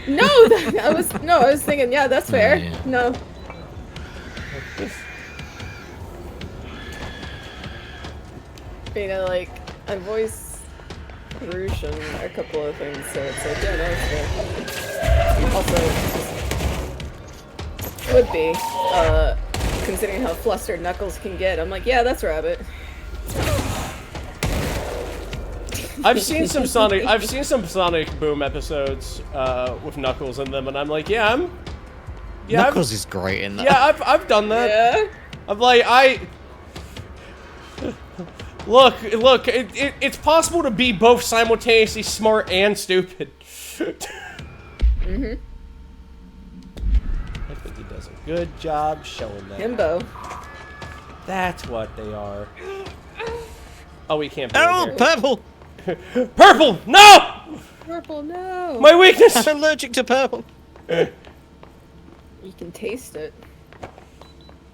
No, I was thinking, yeah, that's fair. yeah. No. You know, like, I voice Rouge and a couple of things, so it's like, yeah, that's fair. Also, would be, considering how flustered Knuckles can get, I'm like, yeah, that's Rabbit. I've seen some Sonic Boom episodes with Knuckles in them, and I'm like, Knuckles is great in that. Yeah, I've done that. Yeah. I'm like, look, it's possible to be both simultaneously smart and stupid. Mm-hmm. I think he does a good job showing that. Himbo. That's what they are. Oh, we can't be Oh, in here. purple! Purple! No! Purple, no! My weakness! I'm allergic to purple. You can taste it.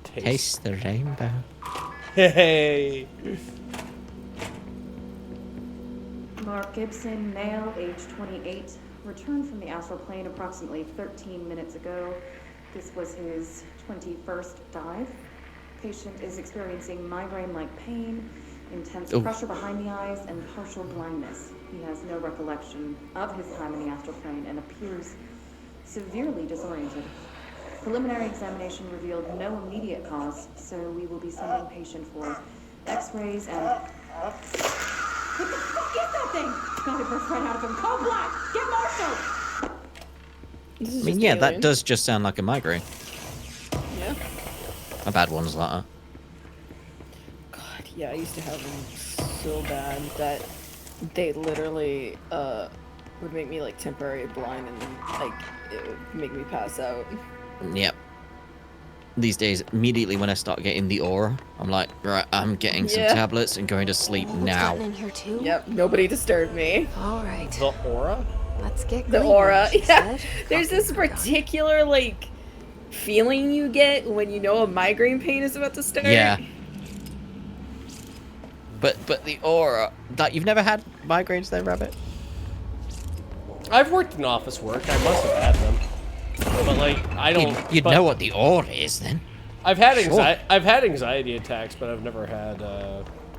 Taste the rainbow. Hey! Mark Gibson, male, age 28, returned from the astral plane approximately 13 minutes ago. This was his 21st dive. Patient is experiencing migraine-like pain, intense pressure behind the eyes, and partial blindness. He has no recollection of his time in the astral plane and appears severely disoriented. Preliminary examination revealed no immediate cause, so we will be sending patient for x-rays and... What the fuck is that thing? God, it burst right out of him. Call Black! Get Marshall! I mean, yeah, that does just sound like a migraine. Yeah. A bad one, Zlata. God, yeah, I used to have them so bad that they literally would make me like temporarily blind and like it would make me pass out. Yep. These days, immediately when I start getting the aura, I'm like, right, I'm getting some tablets and going to sleep now. In here too? Yep, nobody disturb me. All right. The aura? Let's get The going, aura, she yeah. said. There's this particular like feeling you get when you know a migraine pain is about to start. Yeah. But the aura, that you've never had migraines then, Rabbit? I've worked in office work. I must have had them. But like, I don't. You'd know what the aura is then. I've had Sure. I've had anxiety attacks, but I've never had.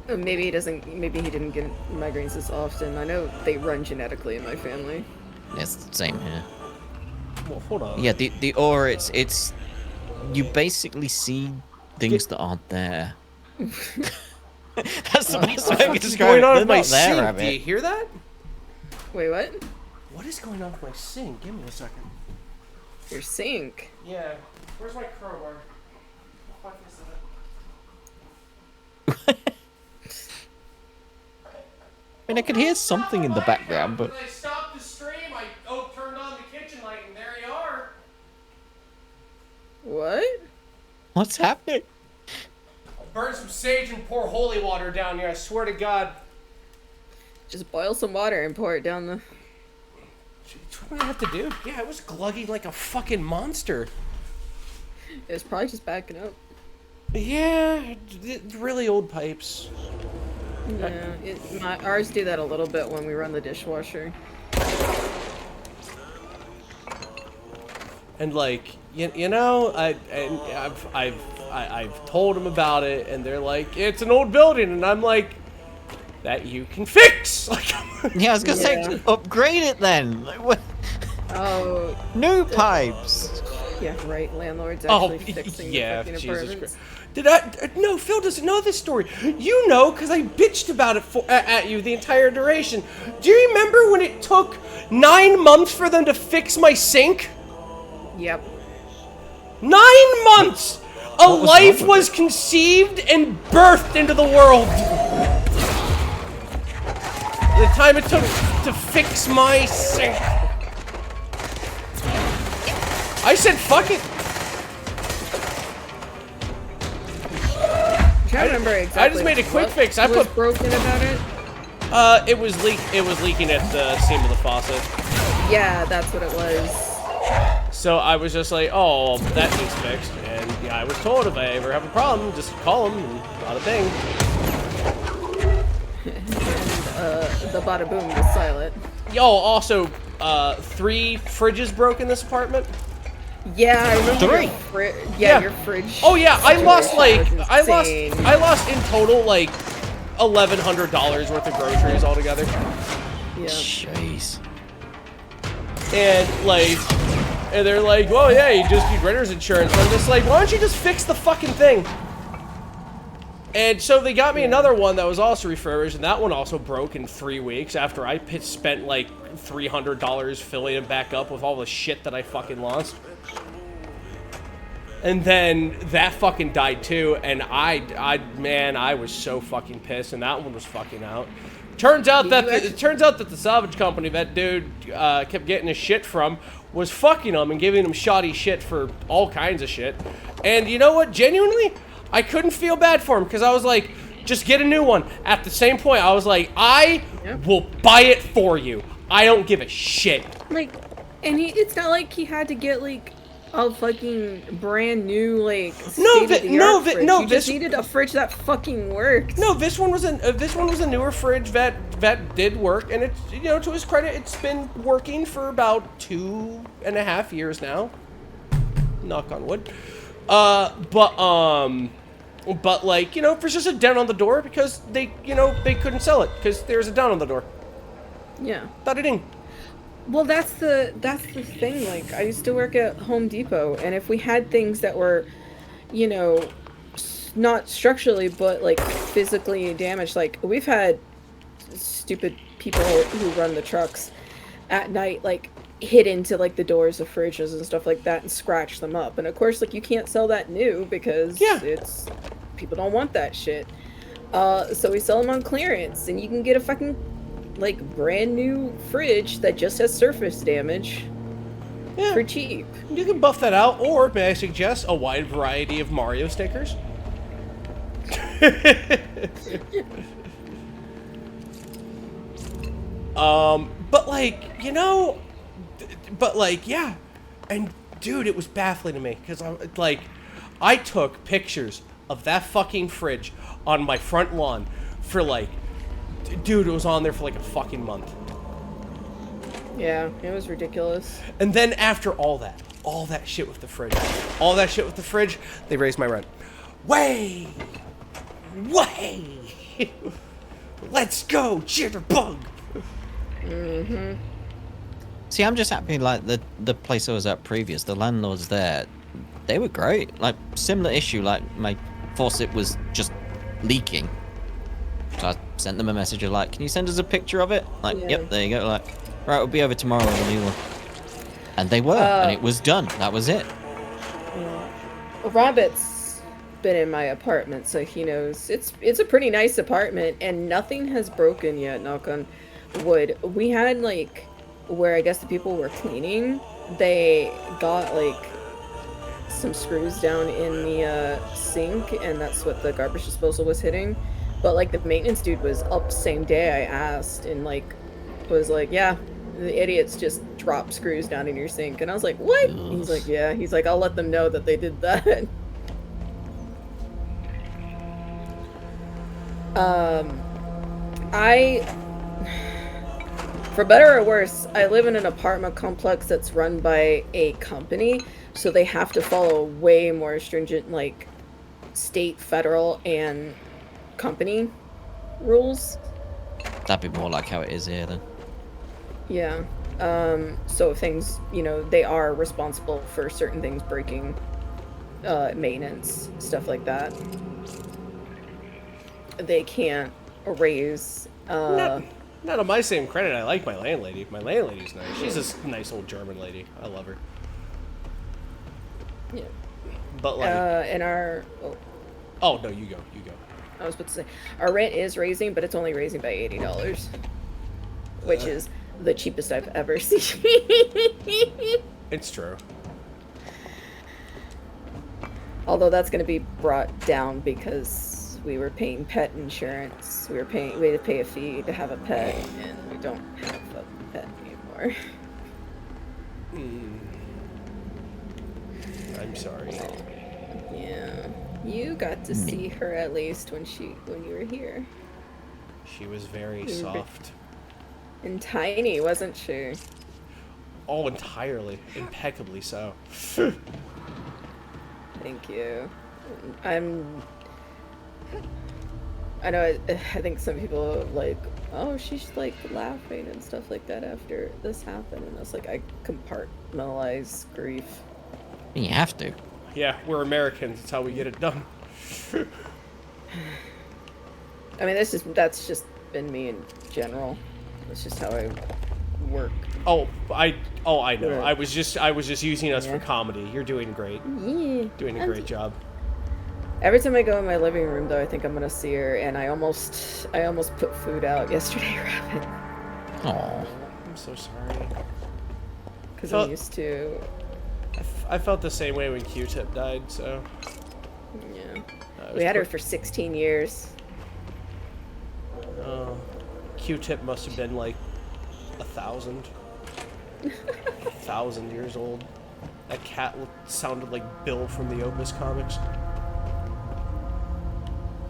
Maybe he doesn't. Maybe he didn't get migraines as often. I know they run genetically in my family. It's the same here. Well, hold on. Yeah, the aura, it's you basically see things that aren't there. That's the best way I can describe it. Going on They're with my not there, sink? Rabbit. Do you hear that? Wait, what? What is going on with my sink? Give me a second. Your sink? Yeah. Where's my crowbar? What the fuck is that? I mean, I could hear something in the background, but When I stopped the stream, I turned on the kitchen light, and there you are. What? what's happening? Burn some sage and pour holy water down here. I swear to God. Just boil some water and pour it down the... What do I have to do? Yeah, it was glugging like a fucking monster. It was probably just backing up. Yeah, really old pipes. Yeah, ours do that a little bit when we run the dishwasher. And like, you know, I've told them about it, and they're like, it's an old building, and I'm like, that you can fix. Like, yeah, I was gonna say, upgrade it then. Like, what? Oh, new pipes. Yeah, right. Landlords actually fixing the fucking apartments. Christ. No, Phil doesn't know this story. You know, because I bitched about it at you the entire duration. Do you remember when it took 9 months for them to fix my sink? Yep. 9 months! A life was conceived and birthed into the world. The time it took to fix my sink. I said, fuck it. I'm trying to remember exactly. I just made a quick fix. I was put broken about it. It was leaking at the seam of the faucet. Yeah, that's what it was. So I was just like, oh, that needs fixed. And yeah, I was told if I ever have a problem, just call them. And not a thing. And the bada boom was silent. Yo, also, 3 fridges broke in this apartment. Yeah, I remember. 3? Your fridge. Oh yeah, I lost like I insane. lost in total like $1,100 worth of groceries altogether. Yeah. Jeez. And they're like, well, yeah, you just need renter's insurance. I'm just like, why don't you just fix the fucking thing? And so they got me another one that was also refurbished, and that one also broke in 3 weeks after I spent like $300 filling it back up with all the shit that I fucking lost. And then that fucking died too, and man, I was so fucking pissed, and that one was fucking out. Turns out that the salvage company that dude kept getting his shit from was fucking him and giving him shoddy shit for all kinds of shit. And you know what? Genuinely, I couldn't feel bad for him because I was like, just get a new one. At the same point, I was like, I will buy it for you. I don't give a shit. Like, and it's not like he had to get like a fucking brand new like fridge. You just needed a fridge that fucking worked. No, this one was a newer fridge that did work, and it's, you know, to his credit, it's been working for about 2.5 years now. Knock on wood. But like, you know, there's just a dent on the door because they couldn't sell it because there's a dent on the door. Yeah. Bada ding. Well, that's the thing. Like, I used to work at Home Depot, and if we had things that were, you know, not structurally but like physically damaged, like we've had stupid people who run the trucks at night, like hit into like the doors of fridges and stuff like that and scratch them up. And of course, like you can't sell that new because it's people don't want that shit. So we sell them on clearance, and you can get a fucking like brand new fridge that just has surface damage for cheap. You can buff that out, or may I suggest a wide variety of Mario stickers? But like, you know, yeah. And dude, it was baffling to me because I took pictures of that fucking fridge on my front lawn for like, dude, it was on there for like a fucking month. Yeah, it was ridiculous. And then after all that shit with the fridge, they raised my rent. Way! Let's go, Jitterbug! Mm-hmm. See, I'm just happy, like, the place I was at previous, the landlords there, they were great. Like, similar issue, like, my faucet was just leaking. So I sent them a message of, like, can you send us a picture of it? Like, yep, there you go. Like, right, we'll be over tomorrow on the new one. And they were, and it was done. That was it. Robert's been in my apartment, so he knows. It's a pretty nice apartment, and nothing has broken yet, knock on wood. We had, like, where I guess the people were cleaning, they got, like, some screws down in the sink, and that's what the garbage disposal was hitting. But, like, the maintenance dude was up the same day I asked, and, like, was like, yeah, the idiots just dropped screws down in your sink. And I was like, what? He's like, yeah. He's like, I'll let them know that they did that. For better or worse, I live in an apartment complex that's run by a company, so they have to follow way more stringent, like, state, federal, and company rules. That'd be more like how it is here, then. Yeah. So things, you know, they are responsible for certain things breaking, maintenance, stuff like that. They can't raise, Not on my same credit, I like my landlady. My landlady's nice. She's a nice old German lady. I love her. Yeah. But like... and our... Oh, no, you go. I was about to say, our rent is raising, but it's only raising by $80. Which is the cheapest I've ever seen. It's true. Although that's going to be brought down because we were paying pet insurance. We had to pay a fee to have a pet, and we don't have a pet anymore. I'm sorry. Yeah. You got to see her at least when you were here. She was very soft. And tiny, wasn't she? Oh, entirely. Impeccably so. Thank you. I know, I think some people are like, oh, she's like laughing and stuff like that after this happened. And I was like, I compartmentalize grief. You have to. Yeah, we're Americans. That's how we get it done. I mean, that's just been me in general. It's just how I work. I know. Yeah. I was just using us for comedy. You're doing great. Yeah. Doing a great job. Every time I go in my living room, though, I think I'm gonna see her, and I almost put food out yesterday, Rabbit. Aww. I'm so sorry. Because I'm used to... I felt the same way when Q-Tip died, so... Yeah. We had her for 16 years. Q-Tip must have been like 1,000. 1,000 years old. That cat sounded like Bill from the Opus comics.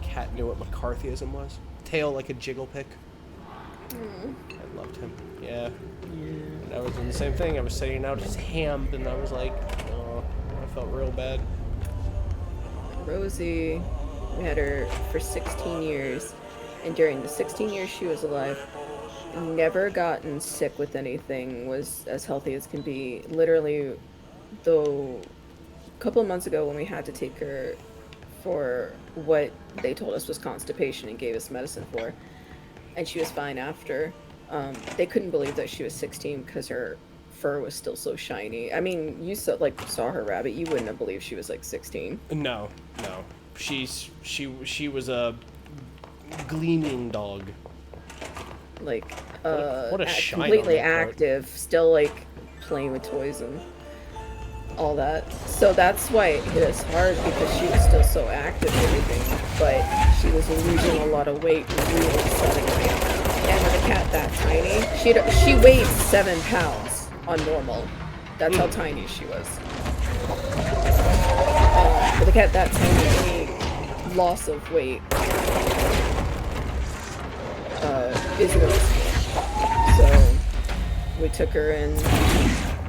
Cat knew what McCarthyism was. Tail like a jiggle pick. I loved him. Yeah. And I was doing the same thing. I was sitting out his ham, and I was like, oh, I felt real bad. Rosie, we had her for 16 years, and during the 16 years she was alive, never gotten sick with anything, was as healthy as can be. Literally, though, a couple of months ago when we had to take her for what they told us was constipation and gave us medicine for, and she was fine after. They couldn't believe that she was 16 because her fur was still so shiny. I mean, you saw her rabbit, you wouldn't have believed she was like 16. No. She was a gleaming dog. Like, what a shine on completely that coat. active, still like playing with toys and all that. So that's why it hit us hard, because she was still so active and everything, but she was losing a lot of weight really suddenly. And with a cat that tiny, she weighed 7 pounds on normal. That's how tiny she was. With a cat that tiny, any loss of weight is noticeable. So we took her in.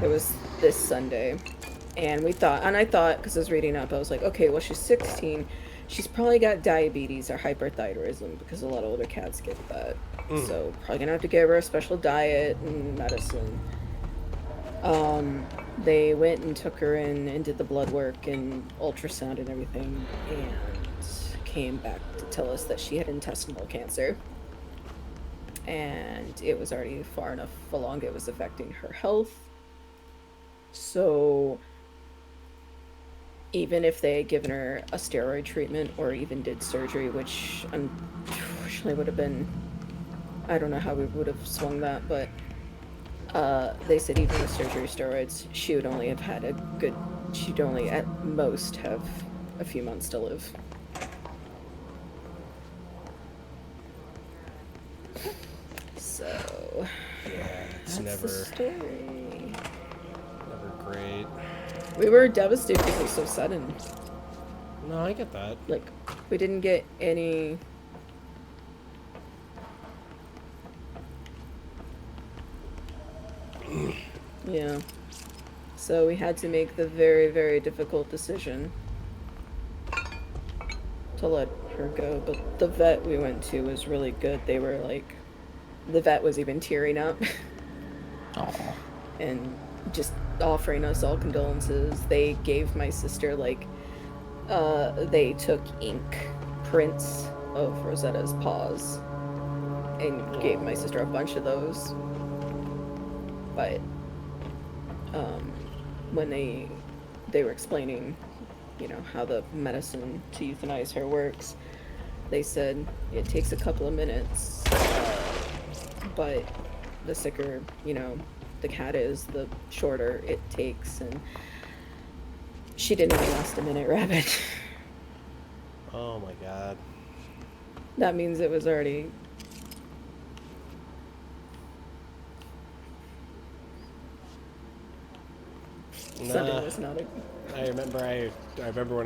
It was this Sunday, and I thought, because I was reading up, I was like, okay, well, she's 16. She's probably got diabetes or hyperthyroidism, because a lot of older cats get that. So probably gonna have to give her a special diet and medicine. They went and took her in and did the blood work and ultrasound and everything, and came back to tell us that she had intestinal cancer. And it was already far enough along, it was affecting her health. So even if they had given her a steroid treatment or even did surgery, which unfortunately would have been, I don't know how we would have swung that, but they said even with surgery steroids, she would only have had she'd only at most have a few months to live. So yeah, it's that's never the story. Never great. We were devastated because it was so sudden. No, I get that. Like, we didn't get any. Yeah. So we had to make the very, very difficult decision to let her go. But the vet we went to was really good. They were like, the vet was even tearing up. Aww. And just offering us all condolences. They gave my sister, like, they took ink prints of Rosetta's paws and gave my sister a bunch of those. But when they were explaining, you know, how the medicine to euthanize her works, they said it takes a couple of minutes, but the sicker, you know, the cat is, the shorter it takes. And she didn't even last a minute, Rabbit. Oh my god. That means it was already. Sunday was not a. I remember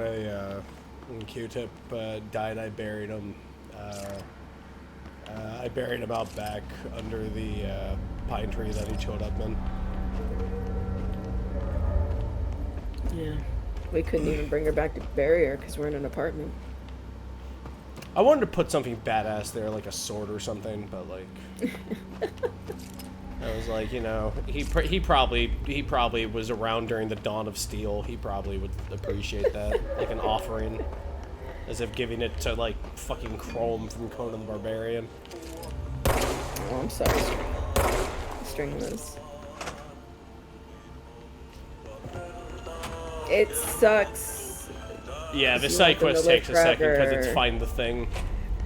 when Q-Tip died, I buried him. I buried him out back under the pine tree that he chilled up in. Yeah. We couldn't even bring her back to bury her because we're in an apartment. I wanted to put something badass there, like a sword or something, but like, I was like, you know, he probably was around during the dawn of steel. He probably would appreciate that, like an offering, as if giving it to like fucking Chrome from Conan the Barbarian. Oh, I'm sorry, Stringless. It sucks. Yeah, this side quest takes a second because it's find the thing.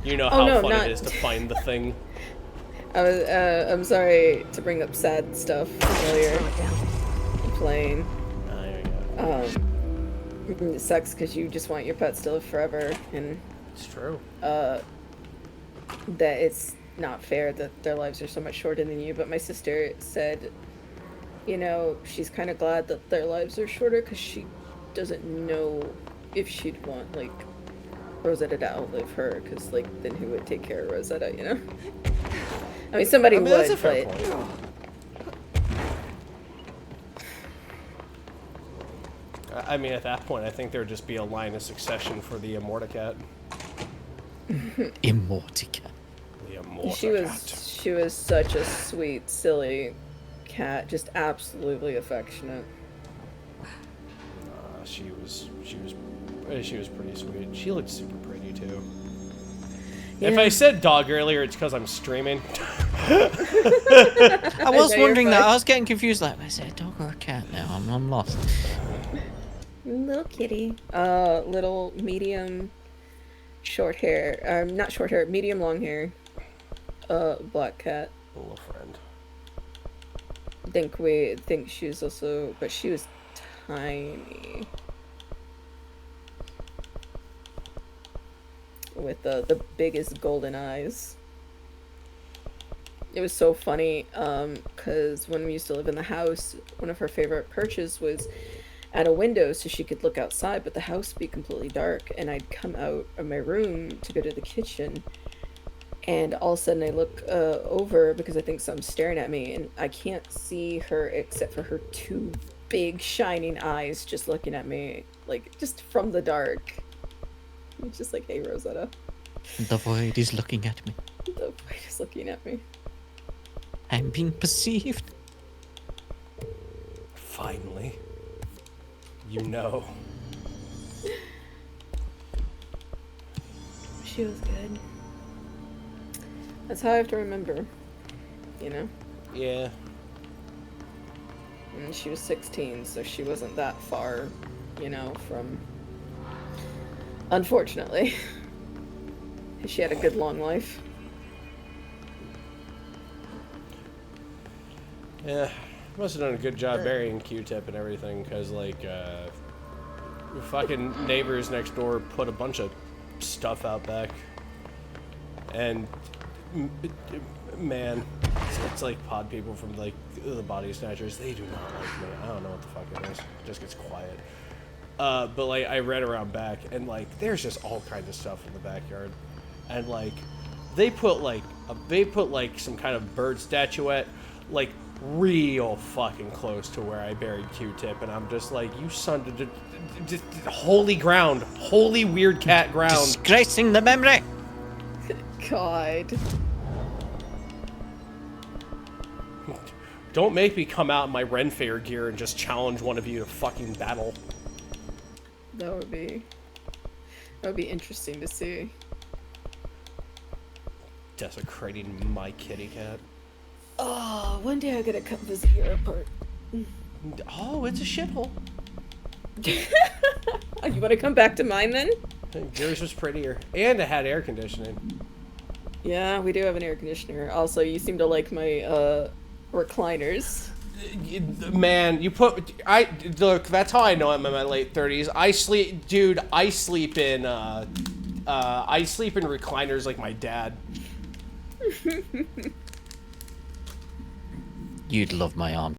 You know how fun it is to find the thing. I'm sorry to bring up sad stuff earlier. Playing. It sucks because you just want your pets to live forever, and it's true. That it's not fair that their lives are so much shorter than you. But my sister said, you know, she's kind of glad that their lives are shorter because she doesn't know if she'd want, like, Rosetta to outlive her, because, like, then who would take care of Rosetta, you know? I mean, somebody would, that's a fair but... point. I mean, at that point, I think there would just be a line of succession for the Immorticat. Immorticat. She was such a sweet, silly cat, just absolutely affectionate. She was pretty sweet. She looked super pretty too. Yeah. If I said dog earlier, it's because I'm streaming. I was wondering that. I was getting confused. Like, is it a dog or a cat now? I'm lost. Little kitty. Little medium short hair. Not short hair, medium long hair. Black cat. A little friend. Think she was also, but she was tiny. With the biggest golden eyes. It was so funny, because when we used to live in the house, one of her favorite perches was at a window so she could look outside, but the house would be completely dark, and I'd come out of my room to go to the kitchen, and all of a sudden I look over because I think something's staring at me, and I can't see her except for her two big shining eyes just looking at me, like, just from the dark. It's just like, hey, Rosetta. The void is looking at me. The void is looking at me. I'm being perceived. Finally. You know. She was good. That's how I have to remember. You know? Yeah. And she was 16, so she wasn't that far, you know, from... Unfortunately. She had a good long life. Yeah, must have done a good job burying Q-Tip and everything, because, like, fucking neighbors next door put a bunch of stuff out back. And, man, it's like pod people from, like, the Body Snatchers. They do not like me. I don't know what the fuck it is. It just gets quiet. But, like, I read around back, and, like, there's just all kinds of stuff in the backyard. And, like, they put some kind of bird statuette, like, real fucking close to where I buried Q-Tip, and I'm just like, you son of holy ground, holy weird cat ground. Disgracing the memory. God. Don't make me come out in my Ren Fair gear and just challenge one of you to fucking battle. That would be interesting to see. Desecrating my kitty cat. Oh, one day I gotta come visit your apartment. Oh, it's a shithole. You wanna come back to mine then? Yours was prettier. And it had air conditioning. Yeah, we do have an air conditioner. Also, you seem to like my, recliners. Man, look, that's how I know I'm in my late 30s. I sleep in recliners like my dad. You'd love my arm.